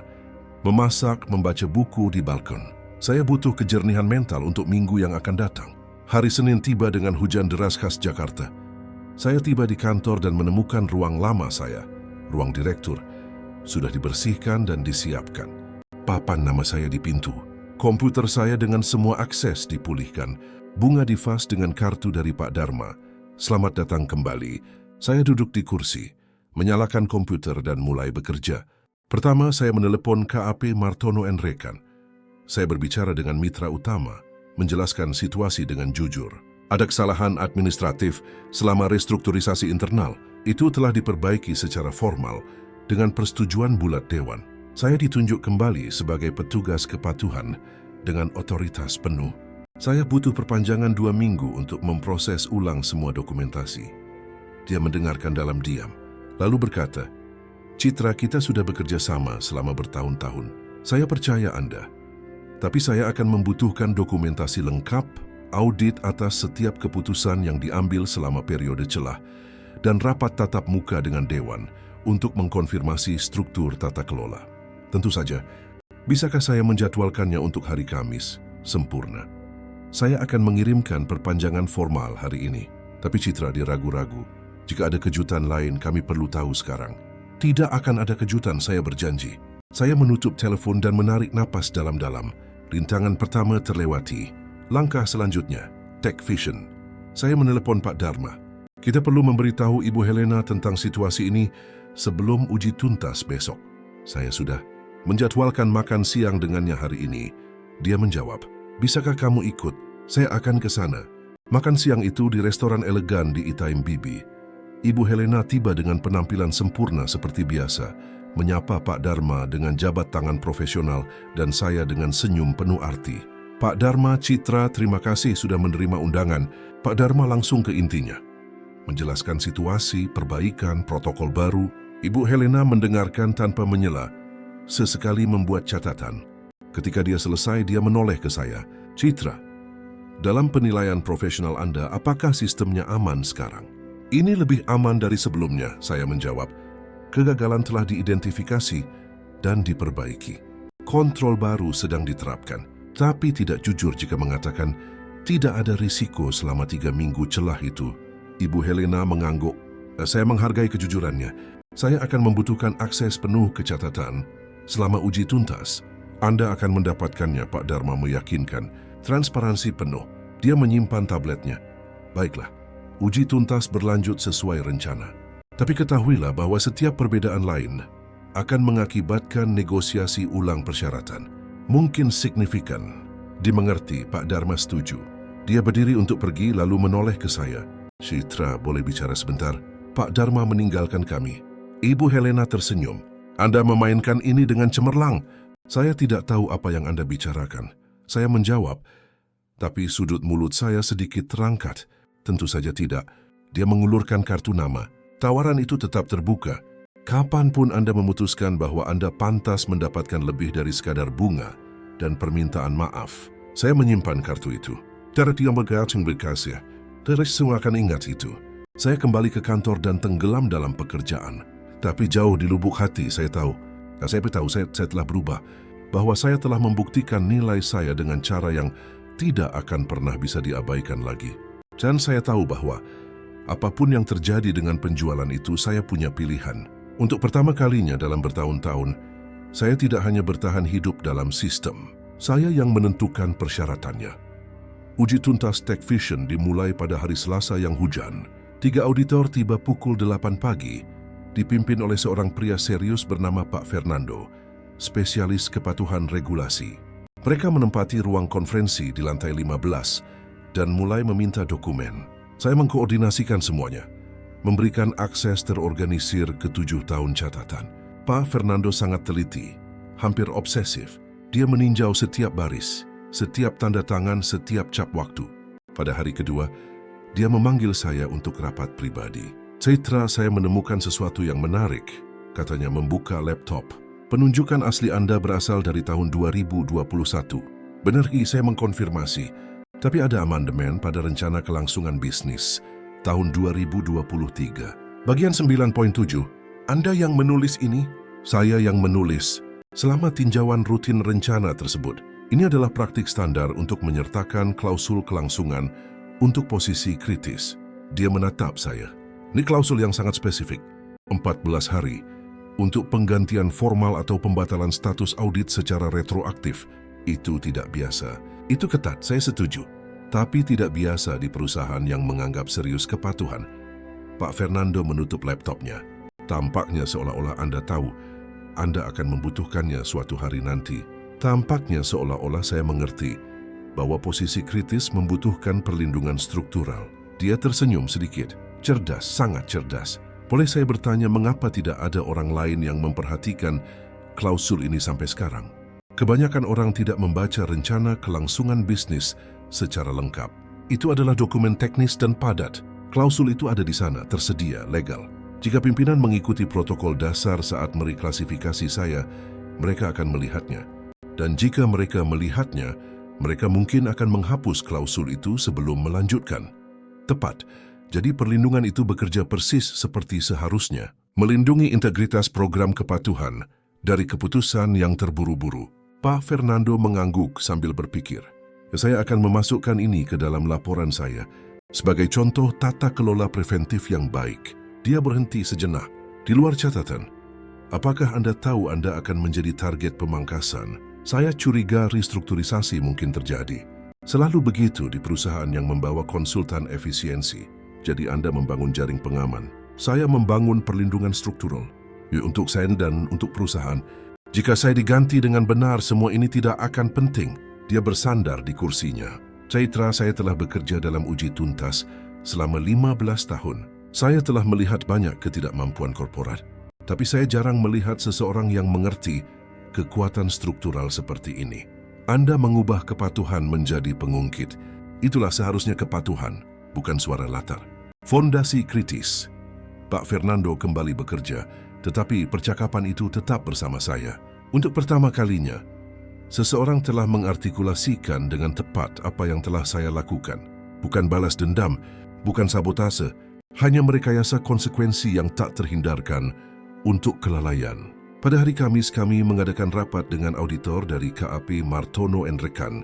memasak, membaca buku di balkon. Saya butuh kejernihan mental untuk minggu yang akan datang. Hari Senin tiba dengan hujan deras khas Jakarta. Saya tiba di kantor dan menemukan ruang lama saya, ruang direktur, sudah dibersihkan dan disiapkan. Papan nama saya di pintu. Komputer saya dengan semua akses dipulihkan. Bunga di vas dengan kartu dari Pak Dharma. Selamat datang kembali. Saya duduk di kursi, menyalakan komputer dan mulai bekerja. Pertama, saya menelepon KAP Martono & Rekan. Saya berbicara dengan mitra utama, menjelaskan situasi dengan jujur. Ada kesalahan administratif selama restrukturisasi internal. Itu telah diperbaiki secara formal dengan persetujuan bulat Dewan. Saya ditunjuk kembali sebagai petugas kepatuhan dengan otoritas penuh. Saya butuh perpanjangan 2 minggu untuk memproses ulang semua dokumentasi. Dia mendengarkan dalam diam, lalu berkata, Citra, kita sudah bekerja sama selama bertahun-tahun. Saya percaya Anda. Tapi saya akan membutuhkan dokumentasi lengkap, audit atas setiap keputusan yang diambil selama periode celah, dan rapat tatap muka dengan Dewan untuk mengkonfirmasi struktur tata kelola. Tentu saja, bisakah saya menjadwalkannya untuk hari Kamis? Sempurna. Saya akan mengirimkan perpanjangan formal hari ini. Tapi Citra, dia ragu-ragu. Jika ada kejutan lain, kami perlu tahu sekarang. Tidak akan ada kejutan, saya berjanji. Saya menutup telepon dan menarik napas dalam-dalam. Rintangan pertama terlewati. Langkah selanjutnya, Techvision. Saya menelepon Pak Dharma. Kita perlu memberitahu Ibu Helena tentang situasi ini sebelum uji tuntas besok. Saya sudah menjadwalkan makan siang dengannya hari ini. Dia menjawab, bisakah kamu ikut? Saya akan ke sana. Makan siang itu di restoran elegan di Itaim Bibi. Ibu Helena tiba dengan penampilan sempurna seperti biasa, menyapa Pak Dharma dengan jabat tangan profesional dan saya dengan senyum penuh arti. Pak Dharma, Citra, terima kasih sudah menerima undangan. Pak Dharma langsung ke intinya. Menjelaskan situasi, perbaikan, protokol baru. Ibu Helena mendengarkan tanpa menyela. Sesekali membuat catatan. Ketika dia selesai, dia menoleh ke saya. Citra, dalam penilaian profesional Anda, apakah sistemnya aman sekarang? Ini lebih aman dari sebelumnya, saya menjawab. Kegagalan telah diidentifikasi dan diperbaiki. Kontrol baru sedang diterapkan, tapi tidak jujur jika mengatakan tidak ada risiko selama 3 minggu celah itu. Ibu Helena mengangguk. Saya menghargai kejujurannya. Saya akan membutuhkan akses penuh ke catatan. Selama uji tuntas, Anda akan mendapatkannya, Pak Dharma meyakinkan. Transparansi penuh. Dia menyimpan tabletnya. Baiklah, uji tuntas berlanjut sesuai rencana. Tapi ketahuilah bahwa setiap perbedaan lain akan mengakibatkan negosiasi ulang persyaratan. Mungkin signifikan. Dimengerti, Pak Dharma setuju. Dia berdiri untuk pergi lalu menoleh ke saya. Citra, boleh bicara sebentar? Pak Dharma meninggalkan kami. Ibu Helena tersenyum. Anda memainkan ini dengan cemerlang. Saya tidak tahu apa yang Anda bicarakan. Saya menjawab, tapi sudut mulut saya sedikit terangkat. Tentu saja tidak. Dia mengulurkan kartu nama. Tawaran itu tetap terbuka. Kapanpun Anda memutuskan bahwa Anda pantas mendapatkan lebih dari sekadar bunga dan permintaan maaf. Saya menyimpan kartu itu. Terima kasih. Terus semua akan ingat itu. Saya kembali ke kantor dan tenggelam dalam pekerjaan. Tapi jauh di lubuk hati saya tahu saya telah berubah. Bahwa saya telah membuktikan nilai saya dengan cara yang tidak akan pernah bisa diabaikan lagi. Dan saya tahu bahwa apapun yang terjadi dengan penjualan itu, saya punya pilihan. Untuk pertama kalinya dalam bertahun-tahun, saya tidak hanya bertahan hidup dalam sistem. Saya yang menentukan persyaratannya. Uji tuntas TechVision dimulai pada hari Selasa yang hujan. 3 auditor tiba pukul 8 pagi, dipimpin oleh seorang pria serius bernama Pak Fernando, spesialis kepatuhan regulasi. Mereka menempati ruang konferensi di lantai 15 dan mulai meminta dokumen. Saya mengkoordinasikan semuanya, memberikan akses terorganisir ke 7 tahun catatan. Pak Fernando sangat teliti, hampir obsesif. Dia meninjau setiap baris, setiap tanda tangan, setiap cap waktu. Pada hari kedua, dia memanggil saya untuk rapat pribadi. Citra, saya menemukan sesuatu yang menarik, katanya membuka laptop. Penunjukan asli Anda berasal dari tahun 2021. Benar, saya mengkonfirmasi. Tapi ada amandemen pada rencana kelangsungan bisnis tahun 2023. Bagian 9.7. Anda yang menulis ini? Saya yang menulis. Selama tinjauan rutin rencana tersebut, ini adalah praktik standar untuk menyertakan klausul kelangsungan untuk posisi kritis. Dia menatap saya. Ini klausul yang sangat spesifik. 14 hari untuk penggantian formal atau pembatalan status audit secara retroaktif. Itu tidak biasa. Itu ketat, saya setuju. Tapi tidak biasa di perusahaan yang menganggap serius kepatuhan. Pak Fernando menutup laptopnya. Tampaknya seolah-olah Anda tahu, Anda akan membutuhkannya suatu hari nanti. Tampaknya seolah-olah saya mengerti bahwa posisi kritis membutuhkan perlindungan struktural. Dia tersenyum sedikit. Cerdas, sangat cerdas. Boleh saya bertanya mengapa tidak ada orang lain yang memperhatikan klausul ini sampai sekarang? Kebanyakan orang tidak membaca rencana kelangsungan bisnis secara lengkap. Itu adalah dokumen teknis dan padat. Klausul itu ada di sana, tersedia, legal. Jika pimpinan mengikuti protokol dasar saat mereklasifikasi saya, mereka akan melihatnya. Dan jika mereka melihatnya, mereka mungkin akan menghapus klausul itu sebelum melanjutkan. Tepat. Jadi perlindungan itu bekerja persis seperti seharusnya. Melindungi integritas program kepatuhan dari keputusan yang terburu-buru. Pak Fernando mengangguk sambil berpikir. Saya akan memasukkan ini ke dalam laporan saya sebagai contoh tata kelola preventif yang baik. Dia berhenti sejenak. Di luar catatan, apakah Anda tahu Anda akan menjadi target pemangkasan? Saya curiga restrukturisasi mungkin terjadi. Selalu begitu di perusahaan yang membawa konsultan efisiensi. Jadi Anda membangun jaring pengaman. Saya membangun perlindungan struktural. Untuk saya dan untuk perusahaan. Jika saya diganti dengan benar, semua ini tidak akan penting. Dia bersandar di kursinya. Citra, saya telah bekerja dalam uji tuntas selama 15 tahun. Saya telah melihat banyak ketidakmampuan korporat. Tapi saya jarang melihat seseorang yang mengerti kekuatan struktural seperti ini. Anda mengubah kepatuhan menjadi pengungkit. Itulah seharusnya kepatuhan, bukan suara latar. Fondasi kritis. Pak Fernando kembali bekerja, tetapi percakapan itu tetap bersama saya. Untuk pertama kalinya, seseorang telah mengartikulasikan dengan tepat apa yang telah saya lakukan. Bukan balas dendam, bukan sabotase, hanya merekayasa konsekuensi yang tak terhindarkan untuk kelalaian. Pada hari Kamis kami mengadakan rapat dengan auditor dari KAP Martono & Rekan.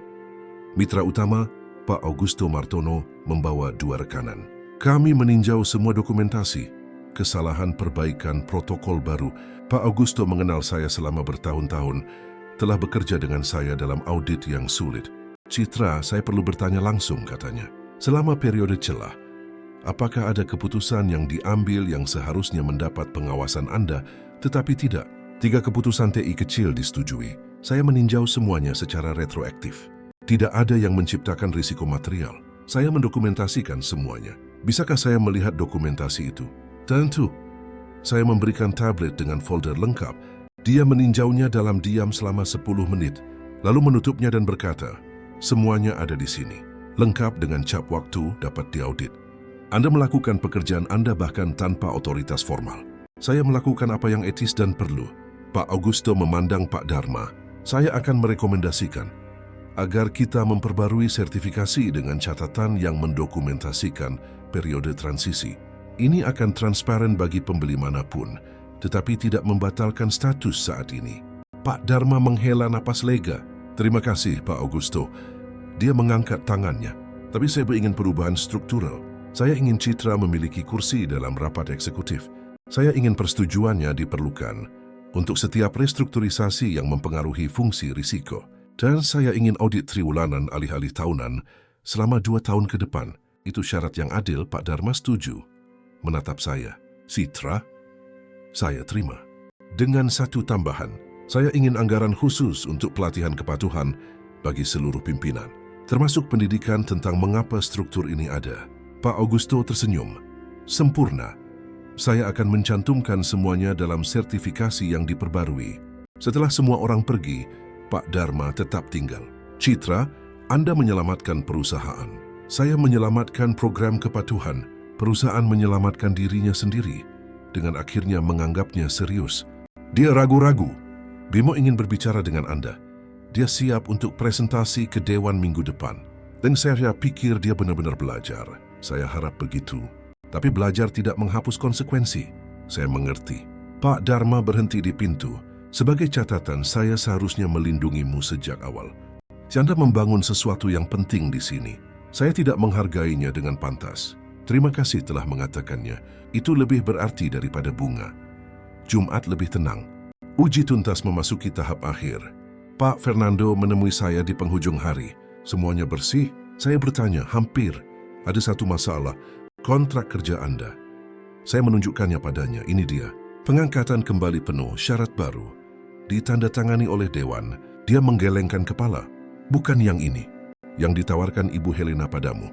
Mitra utama, Pak Augusto Martono, membawa 2 rekanan. Kami meninjau semua dokumentasi, kesalahan perbaikan protokol baru. Pak Augusto mengenal saya selama bertahun-tahun, telah bekerja dengan saya dalam audit yang sulit. Citra, saya perlu bertanya langsung, katanya. Selama periode celah, apakah ada keputusan yang diambil yang seharusnya mendapat pengawasan Anda, tetapi tidak? 3 keputusan TI kecil disetujui. Saya meninjau semuanya secara retroaktif. Tidak ada yang menciptakan risiko material. Saya mendokumentasikan semuanya. Bisakah saya melihat dokumentasi itu? Tentu. Saya memberikan tablet dengan folder lengkap. Dia meninjaunya dalam diam selama 10 menit, lalu menutupnya dan berkata, "Semuanya ada di sini. Lengkap dengan cap waktu dapat diaudit. Anda melakukan pekerjaan Anda bahkan tanpa otoritas formal. Saya melakukan apa yang etis dan perlu." Pak Augusto memandang Pak Dharma. "Saya akan merekomendasikan agar kita memperbarui sertifikasi dengan catatan yang mendokumentasikan periode transisi. Ini akan transparan bagi pembeli manapun, tetapi tidak membatalkan status saat ini." Pak Dharma menghela napas lega. "Terima kasih, Pak Augusto." Dia mengangkat tangannya. "Tapi saya ingin perubahan struktural. Saya ingin Citra memiliki kursi dalam rapat eksekutif. Saya ingin persetujuannya diperlukan untuk setiap restrukturisasi yang mempengaruhi fungsi risiko. Dan saya ingin audit triwulanan alih-alih tahunan selama 2 tahun ke depan. Itu syarat yang adil." Pak Dharma setuju. Menatap saya. "Citra?" Saya terima. Dengan satu tambahan, saya ingin anggaran khusus untuk pelatihan kepatuhan bagi seluruh pimpinan, termasuk pendidikan tentang mengapa struktur ini ada. Pak Augusto tersenyum. "Sempurna. Saya akan mencantumkan semuanya dalam sertifikasi yang diperbarui." Setelah semua orang pergi, Pak Dharma tetap tinggal. "Citra, Anda menyelamatkan perusahaan. Saya menyelamatkan program kepatuhan. Perusahaan menyelamatkan dirinya sendiri dengan akhirnya menganggapnya serius." Dia ragu-ragu. "Bimo ingin berbicara dengan Anda. Dia siap untuk presentasi ke Dewan minggu depan. Dan saya pikir dia benar-benar belajar." "Saya harap begitu. Tapi belajar tidak menghapus konsekuensi." "Saya mengerti." Pak Dharma berhenti di pintu. "Sebagai catatan, saya seharusnya melindungimu sejak awal. Anda membangun sesuatu yang penting di sini. Saya tidak menghargainya dengan pantas. Terima kasih telah mengatakannya. Itu lebih berarti daripada bunga." Jumat lebih tenang. Uji tuntas memasuki tahap akhir. Pak Fernando menemui saya di penghujung hari. "Semuanya bersih?" Saya bertanya. "Hampir. Ada satu masalah, kontrak kerja Anda." Saya menunjukkannya padanya. "Ini dia. Pengangkatan kembali penuh, syarat baru. Ditandatangani oleh Dewan." Dia menggelengkan kepala. "Bukan yang ini, yang ditawarkan Ibu Helena padamu."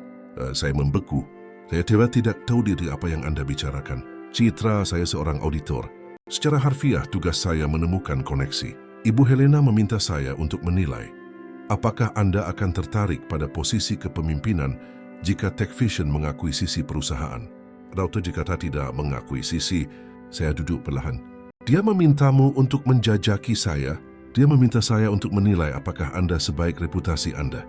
Saya membeku. "Saya tidak tahu diri apa yang Anda bicarakan. Citra, saya seorang auditor. Secara harfiah tugas saya menemukan koneksi. Ibu Helena meminta saya untuk menilai apakah Anda akan tertarik pada posisi kepemimpinan jika Techvision mengakuisisi perusahaan. Atau jika tidak mengakuisisi." Saya duduk perlahan. "Dia memintamu untuk menjajaki saya. Dia meminta saya untuk menilai apakah Anda sebaik reputasi Anda.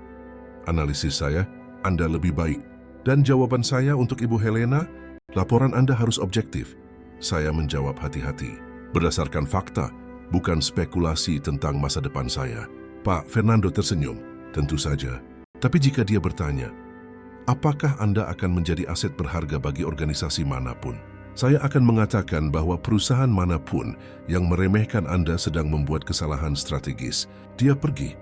Analisis saya, Anda lebih baik. Dan jawaban saya untuk Ibu Helena, laporan Anda harus objektif." Saya menjawab hati-hati. "Berdasarkan fakta, bukan spekulasi tentang masa depan saya." Pak Fernando tersenyum. "Tentu saja. Tapi jika dia bertanya, apakah Anda akan menjadi aset berharga bagi organisasi manapun? Saya akan mengatakan bahwa perusahaan manapun yang meremehkan Anda sedang membuat kesalahan strategis. Dia pergi,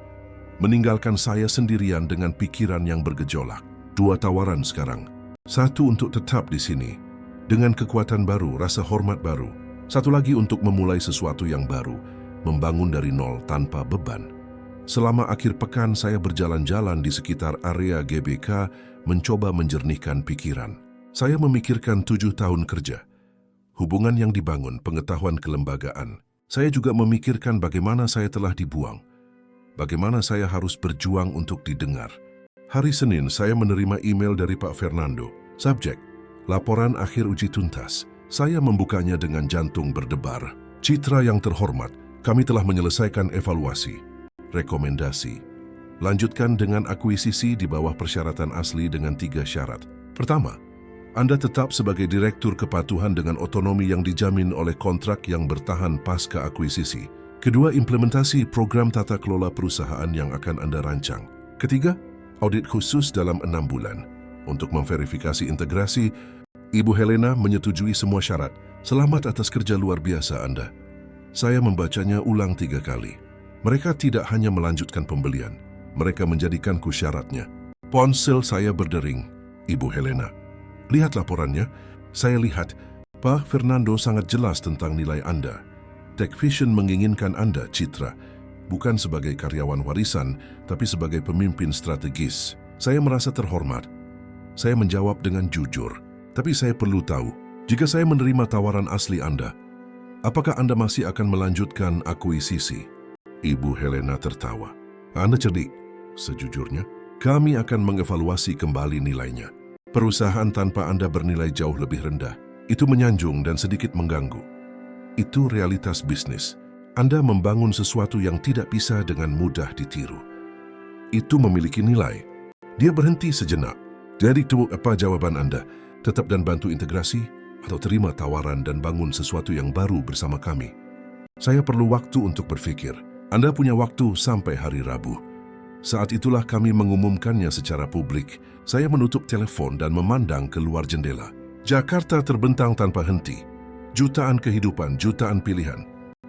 meninggalkan saya sendirian dengan pikiran yang bergejolak. 2 tawaran sekarang. 1 untuk tetap di sini, dengan kekuatan baru, rasa hormat baru. 1 lagi untuk memulai sesuatu yang baru, membangun dari nol tanpa beban." Selama akhir pekan saya berjalan-jalan di sekitar area GBK mencoba menjernihkan pikiran. Saya memikirkan 7 tahun kerja, hubungan yang dibangun, pengetahuan kelembagaan. Saya juga memikirkan bagaimana saya telah dibuang, bagaimana saya harus berjuang untuk didengar. Hari Senin saya menerima email dari Pak Fernando. Subjek, laporan akhir uji tuntas. Saya membukanya dengan jantung berdebar. "Citra yang terhormat, kami telah menyelesaikan evaluasi. Rekomendasi. Lanjutkan dengan akuisisi di bawah persyaratan asli dengan 3 syarat. Pertama, Anda tetap sebagai direktur kepatuhan dengan otonomi yang dijamin oleh kontrak yang bertahan pasca akuisisi. Kedua, implementasi program tata kelola perusahaan yang akan Anda rancang. Ketiga, audit khusus dalam 6 bulan. Untuk memverifikasi integrasi, Ibu Helena menyetujui semua syarat. Selamat atas kerja luar biasa Anda. Saya membacanya ulang 3 kali. Mereka tidak hanya melanjutkan pembelian, mereka menjadikanku syaratnya. Ponsel saya berdering, Ibu Helena. Lihat laporannya. Saya lihat, Pak Fernando sangat jelas tentang nilai Anda. TechVision menginginkan Anda, Citra, bukan sebagai karyawan warisan, tapi sebagai pemimpin strategis. Saya merasa terhormat. Saya menjawab dengan jujur. Tapi saya perlu tahu, jika saya menerima tawaran asli Anda, apakah Anda masih akan melanjutkan akuisisi? Ibu Helena tertawa. Anda cerdik. Sejujurnya, kami akan mengevaluasi kembali nilainya. Perusahaan tanpa Anda bernilai jauh lebih rendah. Itu menyanjung dan sedikit mengganggu. Itu realitas bisnis. Anda membangun sesuatu yang tidak bisa dengan mudah ditiru. Itu memiliki nilai. Dia berhenti sejenak. Jadi itu apa jawaban Anda? Tetap dan bantu integrasi atau terima tawaran dan bangun sesuatu yang baru bersama kami? Saya perlu waktu untuk berpikir. Anda punya waktu sampai hari Rabu. Saat itulah kami mengumumkannya secara publik. Saya menutup telepon dan memandang keluar jendela. Jakarta terbentang tanpa henti. Jutaan kehidupan, jutaan pilihan.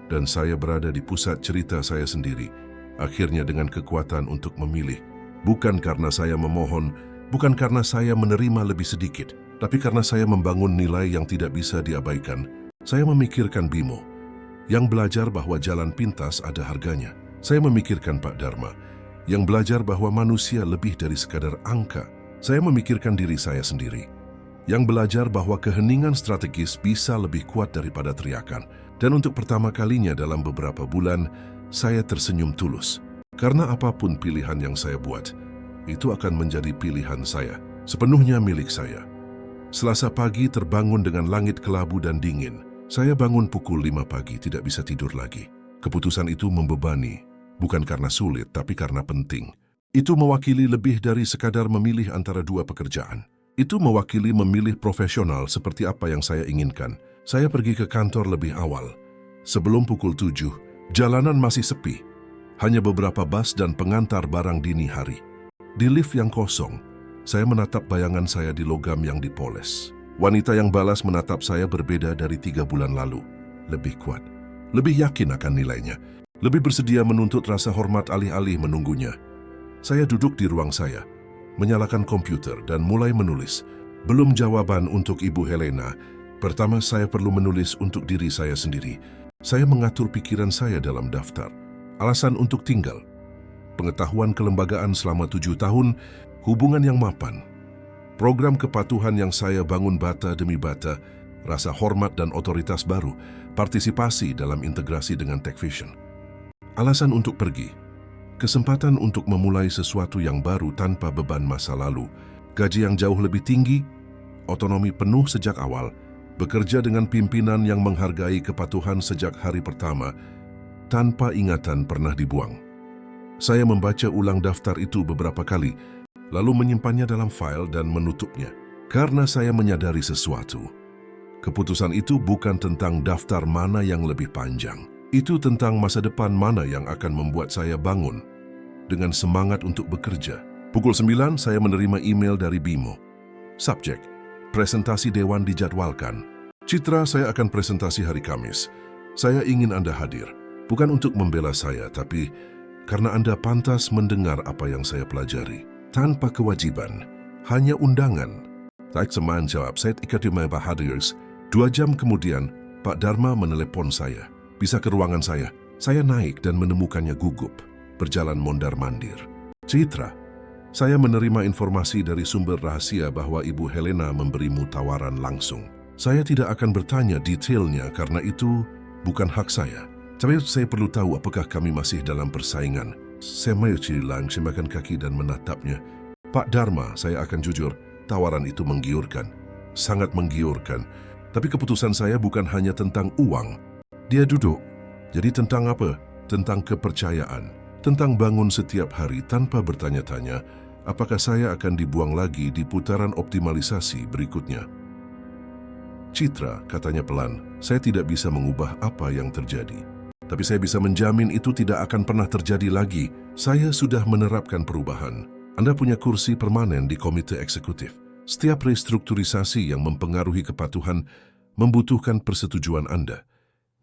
Dan saya berada di pusat cerita saya sendiri. Akhirnya dengan kekuatan untuk memilih. Bukan karena saya memohon, bukan karena saya menerima lebih sedikit, tapi karena saya membangun nilai yang tidak bisa diabaikan. Saya memikirkan Bimo, yang belajar bahwa jalan pintas ada harganya. Saya memikirkan Pak Dharma, yang belajar bahwa manusia lebih dari sekadar angka. Saya memikirkan diri saya sendiri, yang belajar bahwa keheningan strategis bisa lebih kuat daripada teriakan. Dan untuk pertama kalinya dalam beberapa bulan, saya tersenyum tulus. Karena apapun pilihan yang saya buat, itu akan menjadi pilihan saya, sepenuhnya milik saya. Selasa pagi terbangun dengan langit kelabu dan dingin. Saya bangun pukul 5 pagi, tidak bisa tidur lagi. Keputusan itu membebani, bukan karena sulit, tapi karena penting. Itu mewakili lebih dari sekadar memilih antara 2 pekerjaan. Itu mewakili memilih profesional seperti apa yang saya inginkan. Saya pergi ke kantor lebih awal. Sebelum pukul 7, jalanan masih sepi. Hanya beberapa bus dan pengantar barang dini hari. Di lift yang kosong, saya menatap bayangan saya di logam yang dipoles. Wanita yang balas menatap saya berbeda dari 3 bulan lalu. Lebih kuat, lebih yakin akan nilainya, lebih bersedia menuntut rasa hormat alih-alih menunggunya. Saya duduk di ruang saya, menyalakan komputer dan mulai menulis. Belum jawaban untuk Ibu Helena. Pertama, saya perlu menulis untuk diri saya sendiri. Saya mengatur pikiran saya dalam daftar. Alasan untuk tinggal. Pengetahuan kelembagaan selama 7 tahun, hubungan yang mapan. Program kepatuhan yang saya bangun bata demi bata, rasa hormat dan otoritas baru, partisipasi dalam integrasi dengan TechVision. Alasan untuk pergi. Kesempatan untuk memulai sesuatu yang baru tanpa beban masa lalu, gaji yang jauh lebih tinggi, otonomi penuh sejak awal, bekerja dengan pimpinan yang menghargai kepatuhan sejak hari pertama, tanpa ingatan pernah dibuang. Saya membaca ulang daftar itu beberapa kali, lalu menyimpannya dalam file dan menutupnya. Karena saya menyadari sesuatu. Keputusan itu bukan tentang daftar mana yang lebih panjang. Itu tentang masa depan mana yang akan membuat saya bangun dengan semangat untuk bekerja. Pukul 9 saya menerima email dari Bimo. Subjek, presentasi dewan dijadwalkan. Citra, saya akan presentasi hari Kamis. Saya ingin Anda hadir. Bukan untuk membela saya, tapi karena Anda pantas mendengar apa yang saya pelajari. Tanpa kewajiban, hanya undangan. Tak seman jawab, saya ikut Bahadirs. 2 jam kemudian, Pak Dharma menelepon saya. Bisa ke ruangan saya. Saya naik dan menemukannya gugup, berjalan mondar-mandir. Citra, saya menerima informasi dari sumber rahasia bahwa Ibu Helena memberimu tawaran langsung. Saya tidak akan bertanya detailnya karena itu bukan hak saya. Tapi saya perlu tahu apakah kami masih dalam persaingan. Saya langsung makan kaki dan menatapnya. Pak Dharma, saya akan jujur, tawaran itu menggiurkan. Sangat menggiurkan. Tapi keputusan saya bukan hanya tentang uang. Dia duduk. Jadi tentang apa? Tentang kepercayaan. Tentang bangun setiap hari tanpa bertanya-tanya. Apakah saya akan dibuang lagi di putaran optimalisasi berikutnya? Citra, katanya pelan, saya tidak bisa mengubah apa yang terjadi. Tapi saya bisa menjamin itu tidak akan pernah terjadi lagi. Saya sudah menerapkan perubahan. Anda punya kursi permanen di komite eksekutif. Setiap restrukturisasi yang mempengaruhi kepatuhan membutuhkan persetujuan Anda.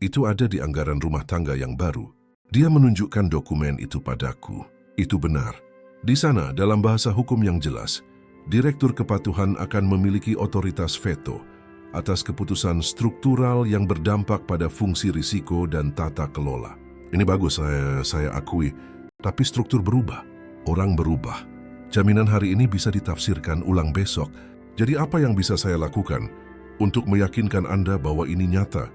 Itu ada di anggaran rumah tangga yang baru. Dia menunjukkan dokumen itu padaku. Itu benar. Di sana, dalam bahasa hukum yang jelas, Direktur Kepatuhan akan memiliki otoritas veto atas keputusan struktural yang berdampak pada fungsi risiko dan tata kelola. Ini bagus, saya akui. Tapi struktur berubah, orang berubah. Jaminan hari ini bisa ditafsirkan ulang besok. Jadi apa yang bisa saya lakukan untuk meyakinkan Anda bahwa ini nyata?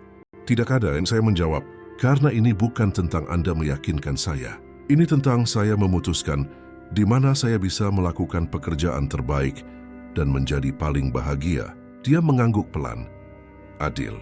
Tidak ada, yang saya menjawab. Karena ini bukan tentang Anda meyakinkan saya. Ini tentang saya memutuskan di mana saya bisa melakukan pekerjaan terbaik dan menjadi paling bahagia. Dia mengangguk pelan. Adil,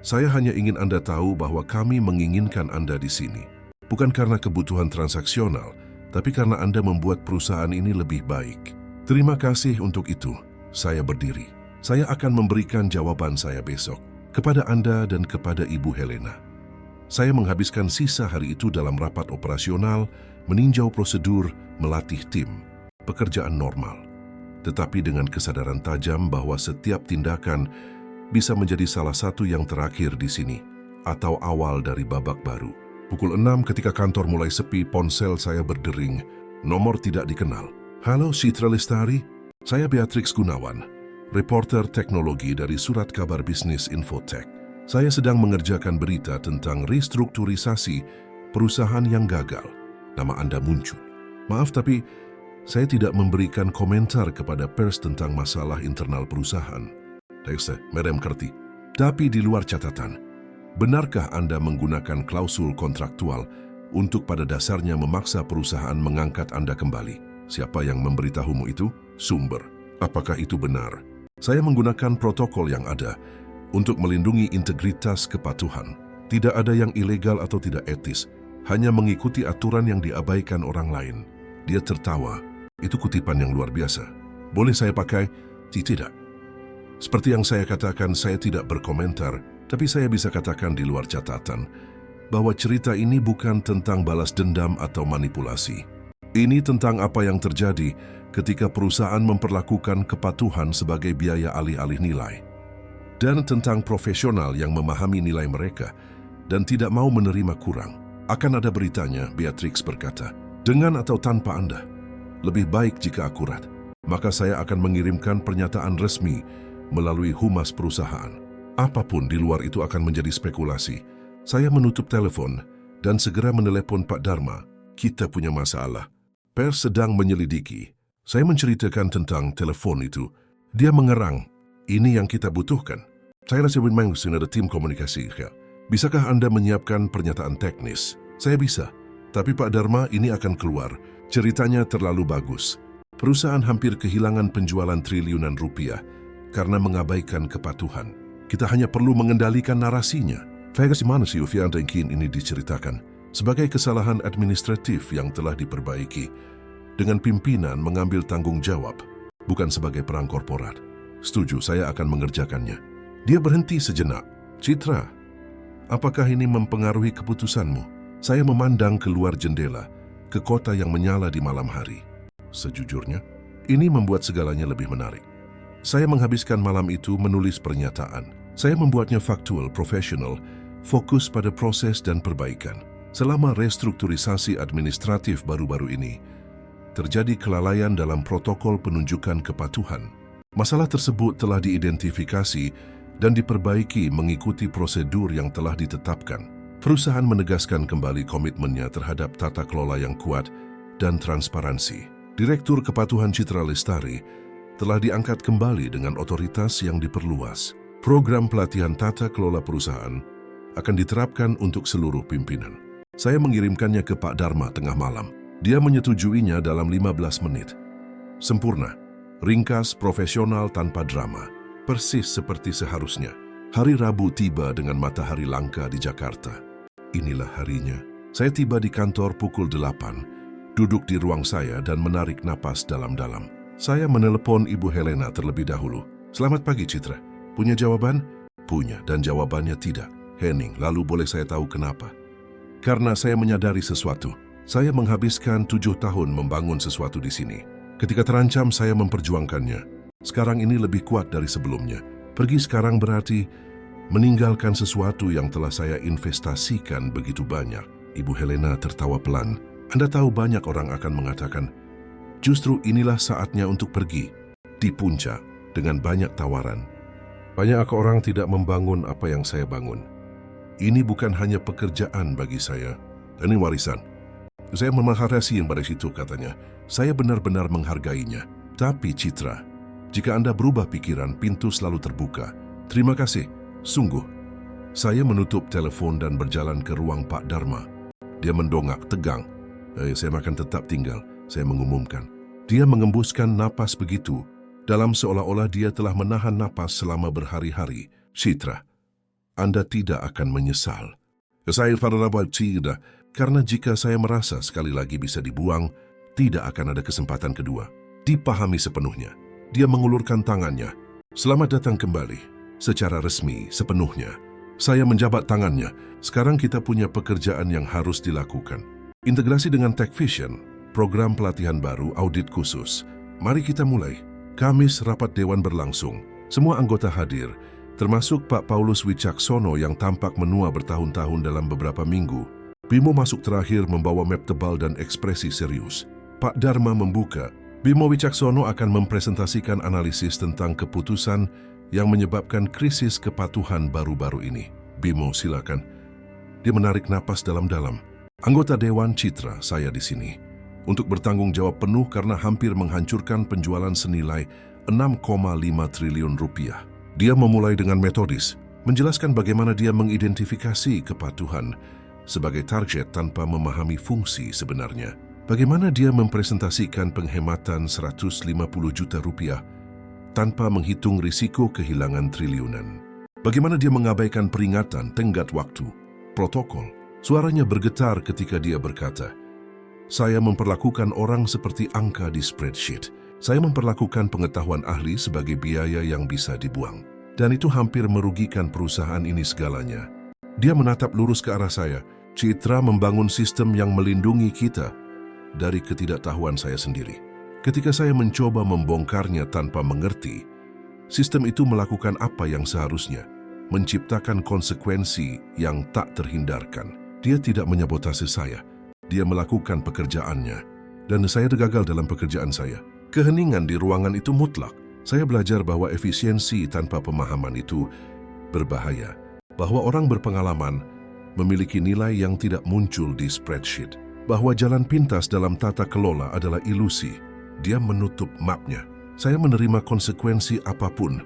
saya hanya ingin Anda tahu bahwa kami menginginkan Anda di sini. Bukan karena kebutuhan transaksional, tapi karena Anda membuat perusahaan ini lebih baik. Terima kasih untuk itu. Saya berdiri. Saya akan memberikan jawaban saya besok kepada Anda dan kepada Ibu Helena. Saya menghabiskan sisa hari itu dalam rapat operasional, meninjau prosedur, melatih tim, pekerjaan normal. Tetapi dengan kesadaran tajam bahwa setiap tindakan bisa menjadi salah satu yang terakhir di sini, atau awal dari babak baru. Pukul 6 ketika kantor mulai sepi, ponsel saya berdering. Nomor tidak dikenal. Halo Citra Lestari, saya Beatrix Gunawan, reporter teknologi dari Surat Kabar Bisnis Infotech. Saya sedang mengerjakan berita tentang restrukturisasi perusahaan yang gagal. Nama Anda muncul. Maaf, tapi saya tidak memberikan komentar kepada pers tentang masalah internal perusahaan. Merem kerti. Tapi di luar catatan, benarkah Anda menggunakan klausul kontraktual untuk pada dasarnya memaksa perusahaan mengangkat Anda kembali? Siapa yang memberitahumu itu? Sumber. Apakah itu benar? Saya menggunakan protokol yang ada untuk melindungi integritas kepatuhan. Tidak ada yang ilegal atau tidak etis, hanya mengikuti aturan yang diabaikan orang lain. Dia tertawa. Itu kutipan yang luar biasa. Boleh saya pakai? Tidak. Seperti yang saya katakan, saya tidak berkomentar, tapi saya bisa katakan di luar catatan bahwa cerita ini bukan tentang balas dendam atau manipulasi. Ini tentang apa yang terjadi ketika perusahaan memperlakukan kepatuhan sebagai biaya alih-alih nilai. Dan tentang profesional yang memahami nilai mereka dan tidak mau menerima kurang. Akan ada beritanya, Beatrix berkata. Dengan atau tanpa Anda, lebih baik jika akurat. Maka saya akan mengirimkan pernyataan resmi melalui humas perusahaan. Apapun di luar itu akan menjadi spekulasi. Saya menutup telepon dan segera menelepon Pak Dharma. Kita punya masalah. Pers sedang menyelidiki. Saya menceritakan tentang telepon itu. Dia mengerang. Ini yang kita butuhkan. Saya rasa memang ada tim komunikasi. Bisakah Anda menyiapkan pernyataan teknis? Saya bisa. Tapi Pak Dharma, ini akan keluar. Ceritanya terlalu bagus. Perusahaan hampir kehilangan penjualan triliunan rupiah karena mengabaikan kepatuhan. Kita hanya perlu mengendalikan narasinya. Saya kasih mana sih yang ini diceritakan sebagai kesalahan administratif yang telah diperbaiki dengan pimpinan mengambil tanggung jawab, bukan sebagai perang korporat. Setuju, saya akan mengerjakannya. Dia berhenti sejenak. Citra, apakah ini mempengaruhi keputusanmu? Saya memandang keluar jendela ke kota yang menyala di malam hari. Sejujurnya, ini membuat segalanya lebih menarik. Saya menghabiskan malam itu menulis pernyataan. Saya membuatnya faktual, profesional, fokus pada proses dan perbaikan. Selama restrukturisasi administratif baru-baru ini, terjadi kelalaian dalam protokol penunjukan kepatuhan. Masalah tersebut telah diidentifikasi dan diperbaiki mengikuti prosedur yang telah ditetapkan. Perusahaan menegaskan kembali komitmennya terhadap tata kelola yang kuat dan transparansi. Direktur Kepatuhan Citra Lestari telah diangkat kembali dengan otoritas yang diperluas. Program pelatihan tata kelola perusahaan akan diterapkan untuk seluruh pimpinan. Saya mengirimkannya ke Pak Dharma tengah malam. Dia menyetujuinya dalam 15 menit. Sempurna, ringkas, profesional, tanpa drama. Persis seperti seharusnya. Hari Rabu tiba dengan matahari langka di Jakarta. Inilah harinya. Saya tiba di kantor pukul 8 duduk di ruang saya dan menarik napas dalam-dalam. Saya menelepon Ibu Helena terlebih dahulu. "Selamat pagi, Citra. Punya jawaban?" "Punya," dan jawabannya tidak. "Henning, lalu boleh saya tahu kenapa?" "Karena saya menyadari sesuatu. Saya menghabiskan 7 tahun membangun sesuatu di sini. Ketika terancam, saya memperjuangkannya. Sekarang ini lebih kuat dari sebelumnya. Pergi sekarang berarti meninggalkan sesuatu yang telah saya investasikan begitu banyak." Ibu Helena tertawa pelan. "Anda tahu banyak orang akan mengatakan, justru inilah saatnya untuk pergi." Di puncak, dengan banyak tawaran. Banyak orang tidak membangun apa yang saya bangun. "Ini bukan hanya pekerjaan bagi saya. Ini warisan. Saya menghargai pada situ," katanya. "Saya benar-benar menghargainya. Tapi Citra, jika Anda berubah pikiran, pintu selalu terbuka." "Terima kasih. Sungguh." Saya menutup telepon dan berjalan ke ruang Pak Dharma. Dia mendongak tegang. "Saya akan tetap tinggal," saya mengumumkan. Dia mengembuskan napas begitu, dalam seolah-olah dia telah menahan napas selama berhari-hari. "Citra, Anda tidak akan menyesal." "Saya tidak, karena jika saya merasa sekali lagi bisa dibuang, tidak akan ada kesempatan kedua." Dipahami sepenuhnya. Dia mengulurkan tangannya. "Selamat datang kembali." Secara resmi, sepenuhnya. Saya menjabat tangannya. "Sekarang kita punya pekerjaan yang harus dilakukan. Integrasi dengan TechVision, program pelatihan baru audit khusus. Mari kita mulai." Kamis rapat dewan berlangsung. Semua anggota hadir, termasuk Pak Paulus Wicaksono yang tampak menua bertahun-tahun dalam beberapa minggu. Bimo masuk terakhir membawa map tebal dan ekspresi serius. Pak Dharma membuka. Bimo Wicaksono akan mempresentasikan analisis tentang keputusan yang menyebabkan krisis kepatuhan baru-baru ini. "Bimo, silakan." Dia menarik napas dalam-dalam. "Anggota Dewan Citra, saya di sini untuk bertanggung jawab penuh karena hampir menghancurkan penjualan senilai 6,5 triliun rupiah." Dia memulai dengan metodis, menjelaskan bagaimana dia mengidentifikasi kepatuhan sebagai target tanpa memahami fungsi sebenarnya. Bagaimana dia mempresentasikan penghematan 150 juta rupiah tanpa menghitung risiko kehilangan triliunan. Bagaimana dia mengabaikan peringatan tenggat waktu, protokol. Suaranya bergetar ketika dia berkata, "Saya memperlakukan orang seperti angka di spreadsheet. Saya memperlakukan pengetahuan ahli sebagai biaya yang bisa dibuang. Dan itu hampir merugikan perusahaan ini segalanya." Dia menatap lurus ke arah saya. "Citra membangun sistem yang melindungi kita dari ketidaktahuan saya sendiri. Ketika saya mencoba membongkarnya tanpa mengerti, sistem itu melakukan apa yang seharusnya, menciptakan konsekuensi yang tak terhindarkan. Dia tidak menyabotase saya, dia melakukan pekerjaannya, dan saya gagal dalam pekerjaan saya. Keheningan di ruangan itu mutlak. Saya belajar bahwa efisiensi tanpa pemahaman itu berbahaya, bahwa orang berpengalaman memiliki nilai yang tidak muncul di spreadsheet, bahwa jalan pintas dalam tata kelola adalah ilusi. Dia menutup mapnya. "Saya menerima konsekuensi apapun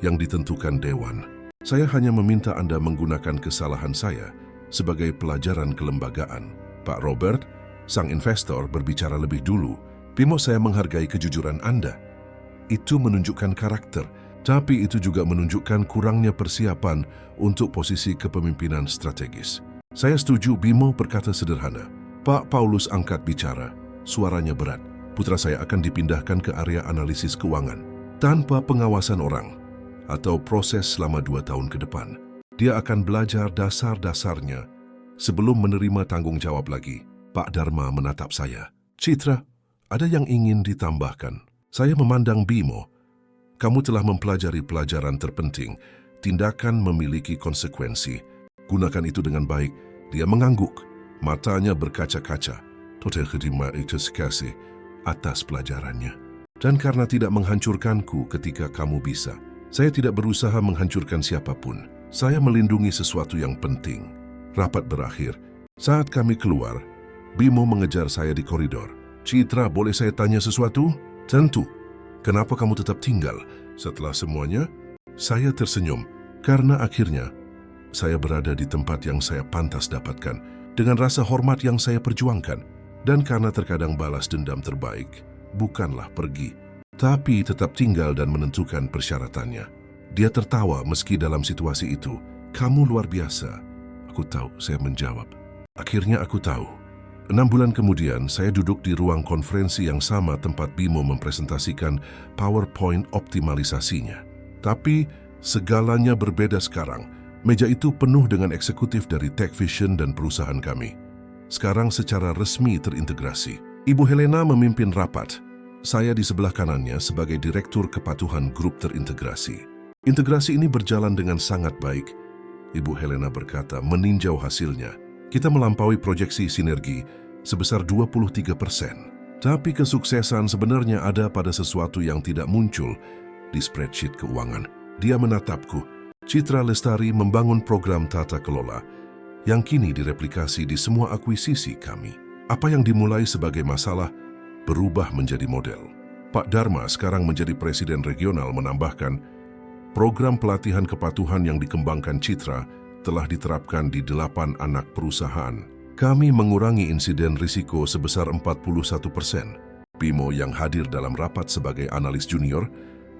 yang ditentukan dewan. Saya hanya meminta Anda menggunakan kesalahan saya sebagai pelajaran kelembagaan." Pak Robert, sang investor, berbicara lebih dulu. "Bimo, saya menghargai kejujuran Anda. Itu menunjukkan karakter, tapi itu juga menunjukkan kurangnya persiapan untuk posisi kepemimpinan strategis." "Saya setuju," Bimo berkata sederhana. Pak Paulus angkat bicara. Suaranya berat. "Putra saya akan dipindahkan ke area analisis keuangan tanpa pengawasan orang atau proses selama 2 tahun ke depan. Dia akan belajar dasar-dasarnya sebelum menerima tanggung jawab lagi." Pak Dharma menatap saya. "Citra, ada yang ingin ditambahkan?" Saya memandang Bimo. "Kamu telah mempelajari pelajaran terpenting. Tindakan memiliki konsekuensi. Gunakan itu dengan baik." Dia mengangguk. Matanya berkaca-kaca. "Terima kasih atas pelajarannya. Dan karena tidak menghancurkanku ketika kamu bisa. Saya tidak berusaha menghancurkan siapapun. Saya melindungi sesuatu yang penting." Rapat berakhir. Saat kami keluar, Bimo mengejar saya di koridor. "Citra, boleh saya tanya sesuatu?" "Tentu. Kenapa kamu tetap tinggal setelah semuanya?" Saya tersenyum, karena akhirnya saya berada di tempat yang saya pantas dapatkan, dengan rasa hormat yang saya perjuangkan. Dan karena terkadang balas dendam terbaik bukanlah pergi, tapi tetap tinggal dan menentukan persyaratannya. Dia tertawa meski dalam situasi itu. "Kamu luar biasa." "Aku tahu," saya menjawab. "Akhirnya aku tahu." 6 bulan kemudian, saya duduk di ruang konferensi yang sama tempat Bimo mempresentasikan PowerPoint optimalisasinya. Tapi segalanya berbeda sekarang. Meja itu penuh dengan eksekutif dari TechVision dan perusahaan kami. Sekarang secara resmi terintegrasi. Ibu Helena memimpin rapat. Saya di sebelah kanannya sebagai Direktur Kepatuhan Grup Terintegrasi. Integrasi ini berjalan dengan sangat baik. Ibu Helena berkata meninjau hasilnya. Kita melampaui proyeksi sinergi sebesar 23%. Tapi kesuksesan sebenarnya ada pada sesuatu yang tidak muncul di spreadsheet keuangan. Dia menatapku. Citra Lestari membangun program tata kelola yang kini direplikasi di semua akuisisi kami. Apa yang dimulai sebagai masalah berubah menjadi model. Pak Dharma sekarang menjadi presiden regional menambahkan, program pelatihan kepatuhan yang dikembangkan Citra telah diterapkan di 8 anak perusahaan. Kami mengurangi insiden risiko sebesar 41%. Bimo yang hadir dalam rapat sebagai analis junior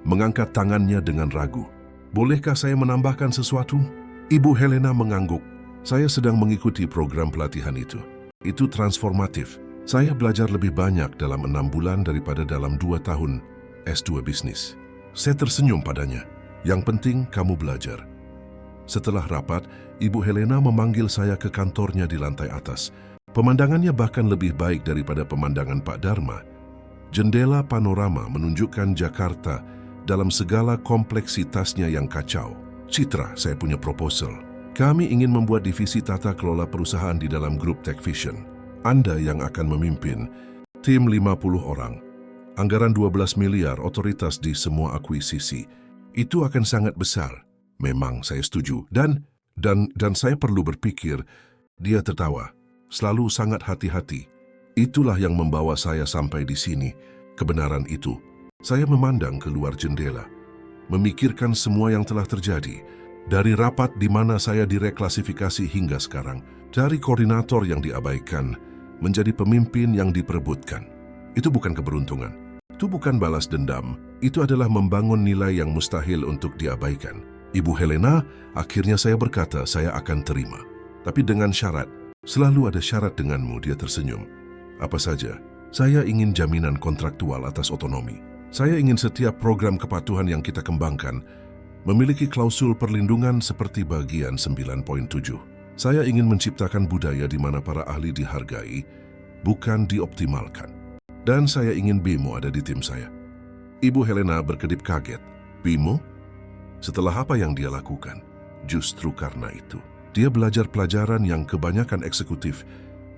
mengangkat tangannya dengan ragu. Bolehkah saya menambahkan sesuatu? Ibu Helena mengangguk. Saya sedang mengikuti program pelatihan itu. Itu transformatif. Saya belajar lebih banyak dalam 6 bulan daripada dalam 2 tahun S2 bisnis. Saya tersenyum padanya. Yang penting kamu belajar. Setelah rapat, Ibu Helena memanggil saya ke kantornya di lantai atas. Pemandangannya bahkan lebih baik daripada pemandangan Pak Dharma. Jendela panorama menunjukkan Jakarta dalam segala kompleksitasnya yang kacau. Citra, saya punya proposal. Kami ingin membuat divisi tata kelola perusahaan di dalam grup TechVision. Anda yang akan memimpin tim 50 orang. Anggaran 12 miliar, otoritas di semua akuisisi. Itu akan sangat besar. Memang saya setuju. Dan saya perlu berpikir. Dia tertawa. Selalu sangat hati-hati. Itulah yang membawa saya sampai di sini. Kebenaran itu. Saya memandang keluar jendela. Memikirkan semua yang telah terjadi. Dari rapat di mana saya direklasifikasi hingga sekarang. Dari koordinator yang diabaikan. Menjadi pemimpin yang diperebutkan. Itu bukan keberuntungan. Itu bukan balas dendam. Itu adalah membangun nilai yang mustahil untuk diabaikan. Ibu Helena, akhirnya saya berkata saya akan terima. Tapi dengan syarat. Selalu ada syarat denganmu, dia tersenyum. Apa saja? Saya ingin jaminan kontraktual atas otonomi. Saya ingin setiap program kepatuhan yang kita kembangkan memiliki klausul perlindungan seperti bagian 9.7. Saya ingin menciptakan budaya di mana para ahli dihargai, bukan dioptimalkan. Dan saya ingin Bimo ada di tim saya. Ibu Helena berkedip kaget. Bimo? Setelah apa yang dia lakukan? Justru karena itu. Dia belajar pelajaran yang kebanyakan eksekutif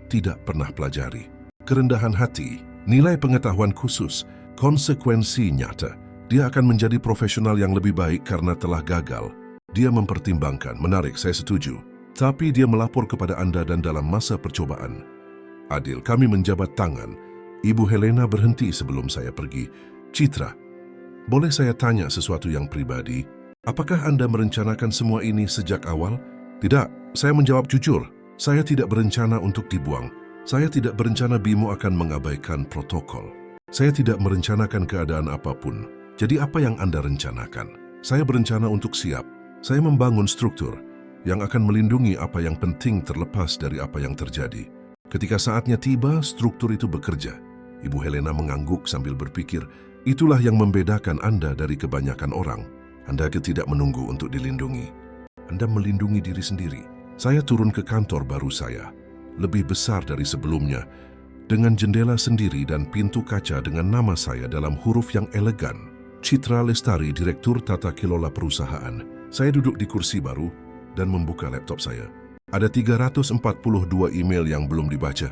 tidak pernah pelajari. Kerendahan hati, nilai pengetahuan khusus, konsekuensi nyata. Dia akan menjadi profesional yang lebih baik karena telah gagal. Dia mempertimbangkan, menarik, saya setuju. Tapi dia melapor kepada Anda dan dalam masa percobaan. Adil, kami menjabat tangan. Ibu Helena berhenti sebelum saya pergi. Citra, boleh saya tanya sesuatu yang pribadi? Apakah Anda merencanakan semua ini sejak awal? Tidak, saya menjawab jujur. Saya tidak berencana untuk dibuang. Saya tidak berencana Bimo akan mengabaikan protokol. Saya tidak merencanakan keadaan apapun. Jadi apa yang Anda rencanakan? Saya berencana untuk siap. Saya membangun struktur yang akan melindungi apa yang penting terlepas dari apa yang terjadi. Ketika saatnya tiba, struktur itu bekerja. Ibu Helena mengangguk sambil berpikir, itulah yang membedakan Anda dari kebanyakan orang. Anda tidak menunggu untuk dilindungi. Anda melindungi diri sendiri. Saya turun ke kantor baru saya, lebih besar dari sebelumnya, dengan jendela sendiri dan pintu kaca dengan nama saya dalam huruf yang elegan. Citra Lestari, Direktur Tata Kelola Perusahaan. Saya duduk di kursi baru dan membuka laptop saya. Ada 342 email yang belum dibaca.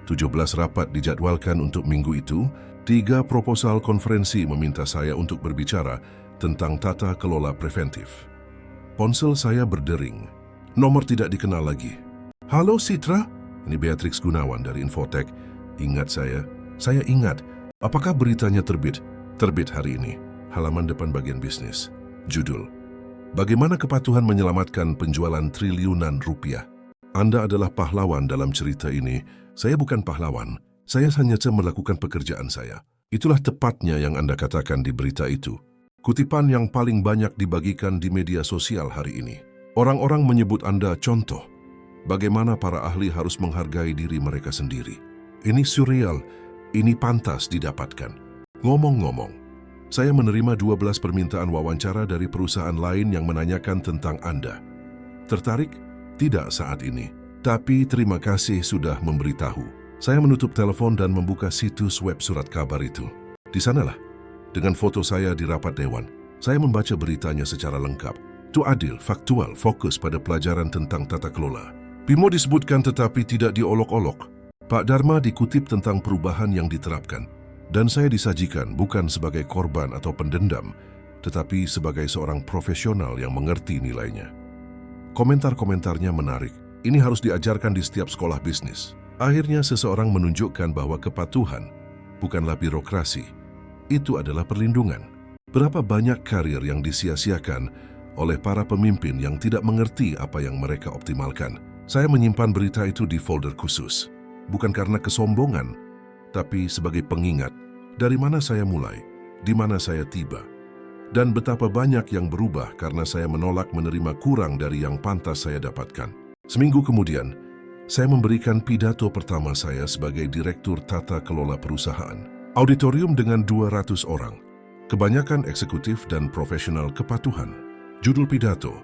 17 rapat dijadwalkan untuk minggu itu. 3 proposal konferensi meminta saya untuk berbicara tentang tata kelola preventif. Ponsel saya berdering. Nomor tidak dikenal lagi. Halo Citra? Ini Beatrix Gunawan dari Infotech. Ingat saya? Saya ingat. Apakah beritanya terbit? Terbit hari ini. Halaman depan bagian bisnis. Judul: Bagaimana kepatuhan menyelamatkan penjualan triliunan rupiah. Anda adalah pahlawan dalam cerita ini. Saya bukan pahlawan. Saya hanya melakukan pekerjaan saya. Itulah tepatnya yang Anda katakan di berita itu. Kutipan yang paling banyak dibagikan di media sosial hari ini. Orang-orang menyebut Anda contoh. Bagaimana para ahli harus menghargai diri mereka sendiri. Ini surreal, ini pantas didapatkan. Ngomong-ngomong, saya menerima 12 permintaan wawancara dari perusahaan lain yang menanyakan tentang Anda. Tertarik? Tidak saat ini. Tapi terima kasih sudah memberitahu. Saya menutup telepon dan membuka situs web surat kabar itu. Di sanalah, dengan foto saya di rapat dewan, saya membaca beritanya secara lengkap. Itu adil, faktual, fokus pada pelajaran tentang tata kelola. Bimo disebutkan tetapi tidak diolok-olok. Pak Dharma dikutip tentang perubahan yang diterapkan. Dan saya disajikan bukan sebagai korban atau pendendam, tetapi sebagai seorang profesional yang mengerti nilainya. Komentar-komentarnya menarik. Ini harus diajarkan di setiap sekolah bisnis. Akhirnya seseorang menunjukkan bahwa kepatuhan bukanlah birokrasi. Itu adalah perlindungan. Berapa banyak karir yang disia-siakan oleh para pemimpin yang tidak mengerti apa yang mereka optimalkan. Saya menyimpan berita itu di folder khusus. Bukan karena kesombongan, tapi sebagai pengingat dari mana saya mulai, di mana saya tiba, dan betapa banyak yang berubah karena saya menolak menerima kurang dari yang pantas saya dapatkan. Seminggu kemudian, saya memberikan pidato pertama saya sebagai Direktur Tata Kelola Perusahaan. Auditorium dengan 200 orang, kebanyakan eksekutif dan profesional kepatuhan. Judul pidato,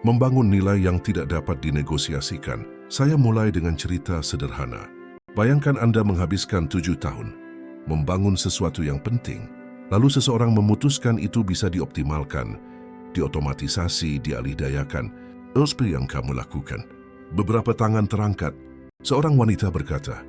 Membangun Nilai yang Tidak Dapat Dinegosiasikan. Saya mulai dengan cerita sederhana. Bayangkan Anda menghabiskan 7 tahun, membangun sesuatu yang penting, lalu seseorang memutuskan itu bisa dioptimalkan, diotomatisasi, dialihdayakan. Apa yang kamu lakukan? Beberapa tangan terangkat. Seorang wanita berkata,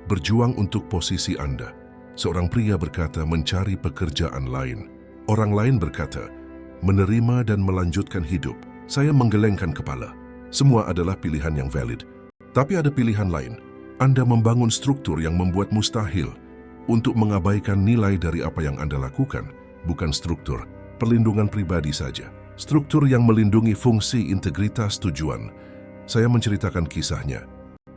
berjuang untuk posisi Anda. Seorang pria berkata, mencari pekerjaan lain. Orang lain berkata, menerima dan melanjutkan hidup. Saya menggelengkan kepala. Semua adalah pilihan yang valid. Tapi ada pilihan lain. Anda membangun struktur yang membuat mustahil untuk mengabaikan nilai dari apa yang Anda lakukan. Bukan struktur perlindungan pribadi saja. Struktur yang melindungi fungsi, integritas, tujuan. Saya menceritakan kisahnya.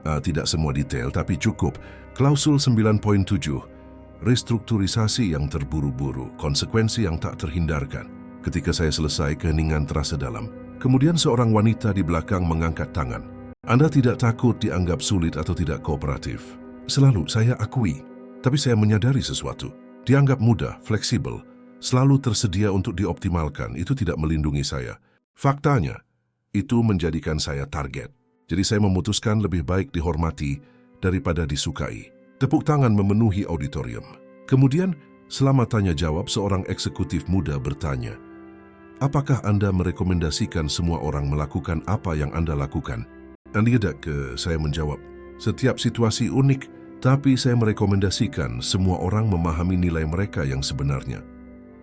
Tidak semua detail, tapi cukup. Klausul 9.7, restrukturisasi yang terburu-buru, konsekuensi yang tak terhindarkan. Ketika saya selesai, keheningan terasa dalam. Kemudian seorang wanita di belakang mengangkat tangan. Anda tidak takut dianggap sulit atau tidak kooperatif. Selalu saya akui, tapi saya menyadari sesuatu. Dianggap mudah, fleksibel, selalu tersedia untuk dioptimalkan, itu tidak melindungi saya. Faktanya, itu menjadikan saya target. Jadi saya memutuskan lebih baik dihormati daripada disukai. Tepuk tangan memenuhi auditorium. Kemudian, selama tanya jawab, seorang eksekutif muda bertanya, apakah Anda merekomendasikan semua orang melakukan apa yang Anda lakukan? Dan saya menjawab, setiap situasi unik, tapi saya merekomendasikan semua orang memahami nilai mereka yang sebenarnya.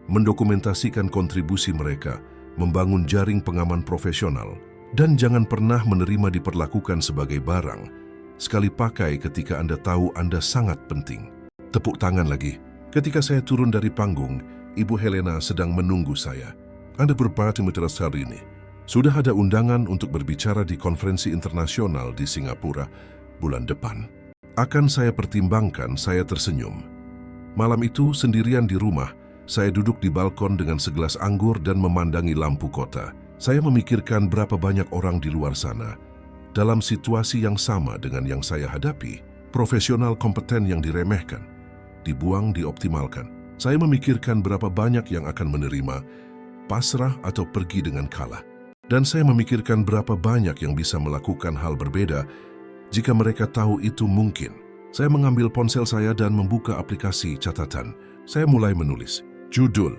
Mendokumentasikan kontribusi mereka, membangun jaring pengaman profesional, dan jangan pernah menerima diperlakukan sebagai barang, sekali pakai ketika Anda tahu Anda sangat penting. Tepuk tangan lagi. Ketika saya turun dari panggung, Ibu Helena sedang menunggu saya. Anda berparti materas hari ini. Sudah ada undangan untuk berbicara di konferensi internasional di Singapura bulan depan. Akan saya pertimbangkan, saya tersenyum. Malam itu sendirian di rumah, saya duduk di balkon dengan segelas anggur dan memandangi lampu kota. Saya memikirkan berapa banyak orang di luar sana, dalam situasi yang sama dengan yang saya hadapi, profesional kompeten yang diremehkan, dibuang, dioptimalkan. Saya memikirkan berapa banyak yang akan menerima, pasrah atau pergi dengan kalah. Dan saya memikirkan berapa banyak yang bisa melakukan hal berbeda jika mereka tahu itu mungkin. Saya mengambil ponsel saya dan membuka aplikasi catatan. Saya mulai menulis. Judul,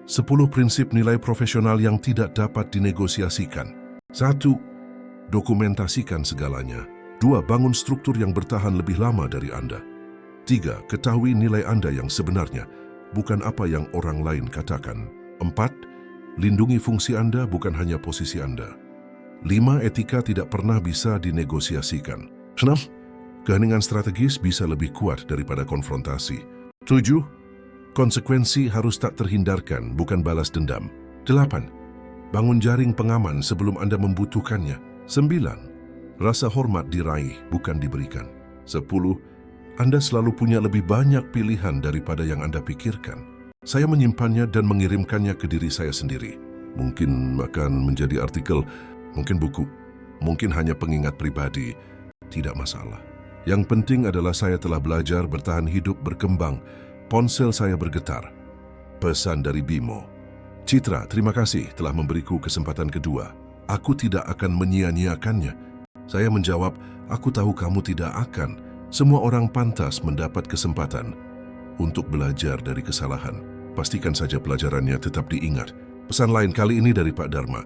10 prinsip nilai profesional yang tidak dapat dinegosiasikan. 1. Dokumentasikan segalanya. 2. Bangun struktur yang bertahan lebih lama dari Anda. 3. Ketahui nilai Anda yang sebenarnya, bukan apa yang orang lain katakan. 4. Lindungi fungsi Anda, bukan hanya posisi Anda. 5. Etika tidak pernah bisa dinegosiasikan. 6. Keheningan strategis bisa lebih kuat daripada konfrontasi. 7. Konsekuensi harus tak terhindarkan, bukan balas dendam. 8. Bangun jaring pengaman sebelum Anda membutuhkannya. 9. Rasa hormat diraih, bukan diberikan. 10. Anda selalu punya lebih banyak pilihan daripada yang Anda pikirkan. Saya menyimpannya dan mengirimkannya ke diri saya sendiri. Mungkin akan menjadi artikel, mungkin buku, mungkin hanya pengingat pribadi, tidak masalah. Yang penting adalah saya telah belajar bertahan hidup berkembang. Ponsel saya bergetar. Pesan dari Bimo. Citra, terima kasih telah memberiku kesempatan kedua. Aku tidak akan menyia-nyiakannya. Saya menjawab, aku tahu kamu tidak akan. Semua orang pantas mendapat kesempatan untuk belajar dari kesalahan. Pastikan saja pelajarannya tetap diingat. Pesan lain kali ini dari Pak Dharma.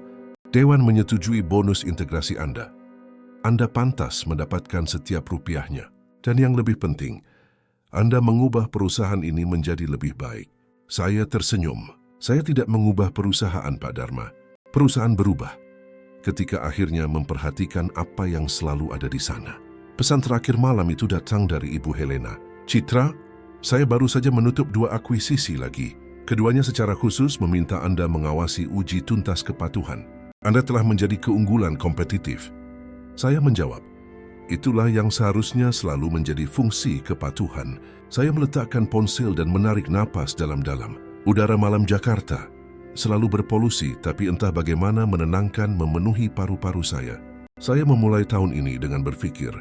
Dewan menyetujui bonus integrasi Anda. Anda pantas mendapatkan setiap rupiahnya. Dan yang lebih penting, Anda mengubah perusahaan ini menjadi lebih baik. Saya tersenyum. Saya tidak mengubah perusahaan, Pak Dharma. Perusahaan berubah ketika akhirnya memperhatikan apa yang selalu ada di sana. Pesan terakhir malam itu datang dari Ibu Helena. Citra, saya baru saja menutup 2 akuisisi lagi. Keduanya secara khusus meminta Anda mengawasi uji tuntas kepatuhan. Anda telah menjadi keunggulan kompetitif. Saya menjawab, itulah yang seharusnya selalu menjadi fungsi kepatuhan. Saya meletakkan ponsel dan menarik napas dalam-dalam. Udara malam Jakarta selalu berpolusi, tapi entah bagaimana menenangkan memenuhi paru-paru saya. Saya memulai tahun ini dengan berpikir,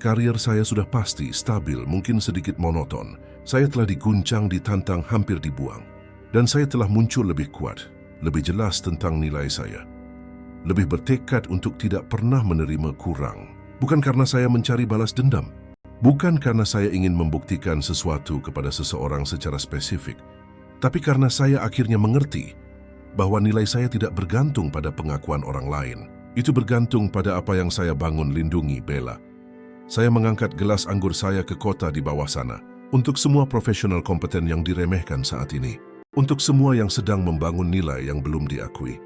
karier saya sudah pasti stabil, mungkin sedikit monoton. Saya telah diguncang, ditantang, hampir dibuang. Dan saya telah muncul lebih kuat, lebih jelas tentang nilai saya. Lebih bertekad untuk tidak pernah menerima kurang. Bukan karena saya mencari balas dendam. Bukan karena saya ingin membuktikan sesuatu kepada seseorang secara spesifik. Tapi karena saya akhirnya mengerti bahwa nilai saya tidak bergantung pada pengakuan orang lain. Itu bergantung pada apa yang saya bangun lindungi, Bella. Saya mengangkat gelas anggur saya ke kota di bawah sana. Untuk semua profesional kompeten yang diremehkan saat ini. Untuk semua yang sedang membangun nilai yang belum diakui.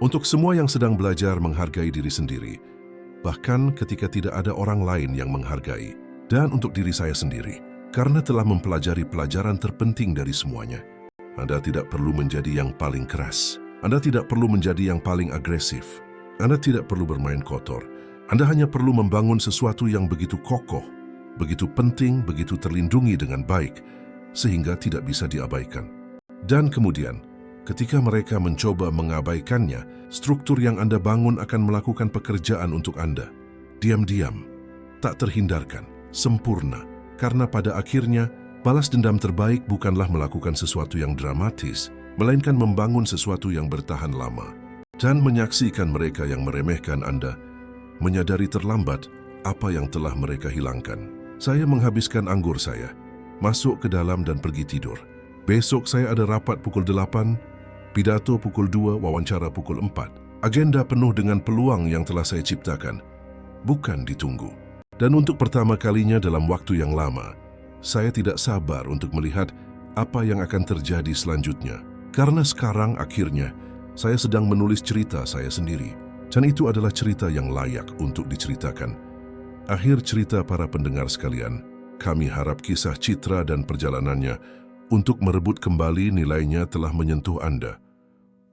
Untuk semua yang sedang belajar menghargai diri sendiri. Bahkan ketika tidak ada orang lain yang menghargai. Dan untuk diri saya sendiri. Karena telah mempelajari pelajaran terpenting dari semuanya. Anda tidak perlu menjadi yang paling keras. Anda tidak perlu menjadi yang paling agresif. Anda tidak perlu bermain kotor. Anda hanya perlu membangun sesuatu yang begitu kokoh, begitu penting, begitu terlindungi dengan baik, sehingga tidak bisa diabaikan. Dan kemudian, ketika mereka mencoba mengabaikannya, struktur yang Anda bangun akan melakukan pekerjaan untuk Anda. Diam-diam, tak terhindarkan, sempurna. Karena pada akhirnya, balas dendam terbaik bukanlah melakukan sesuatu yang dramatis, melainkan membangun sesuatu yang bertahan lama. Dan menyaksikan mereka yang meremehkan Anda, menyadari terlambat apa yang telah mereka hilangkan. Saya menghabiskan anggur saya, masuk ke dalam dan pergi tidur. Besok saya ada rapat pukul 8, pidato pukul 2, wawancara pukul 4. Agenda penuh dengan peluang yang telah saya ciptakan, bukan ditunggu. Dan untuk pertama kalinya dalam waktu yang lama, saya tidak sabar untuk melihat apa yang akan terjadi selanjutnya. Karena sekarang akhirnya saya sedang menulis cerita saya sendiri. Dan itu adalah cerita yang layak untuk diceritakan. Akhir cerita para pendengar sekalian, kami harap kisah Citra dan perjalanannya untuk merebut kembali nilainya telah menyentuh Anda.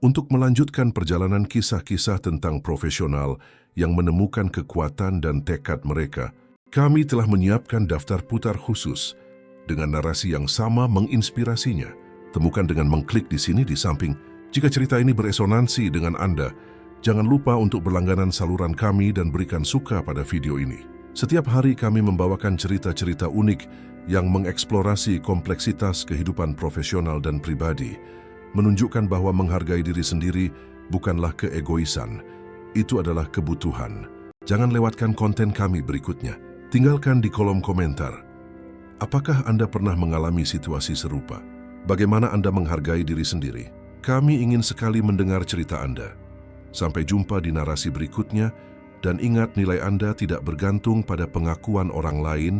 Untuk melanjutkan perjalanan kisah-kisah tentang profesional yang menemukan kekuatan dan tekad mereka, kami telah menyiapkan daftar putar khusus dengan narasi yang sama menginspirasinya. Temukan dengan mengklik di sini di samping. Jika cerita ini beresonansi dengan Anda, jangan lupa untuk berlangganan saluran kami dan berikan suka pada video ini. Setiap hari kami membawakan cerita-cerita unik yang mengeksplorasi kompleksitas kehidupan profesional dan pribadi, menunjukkan bahwa menghargai diri sendiri bukanlah keegoisan, itu adalah kebutuhan. Jangan lewatkan konten kami berikutnya. Tinggalkan di kolom komentar. Apakah Anda pernah mengalami situasi serupa? Bagaimana Anda menghargai diri sendiri? Kami ingin sekali mendengar cerita Anda. Sampai jumpa di narasi berikutnya, dan ingat nilai Anda tidak bergantung pada pengakuan orang lain,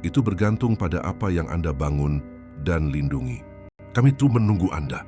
itu bergantung pada apa yang Anda bangun dan lindungi. Kami tuh menunggu Anda.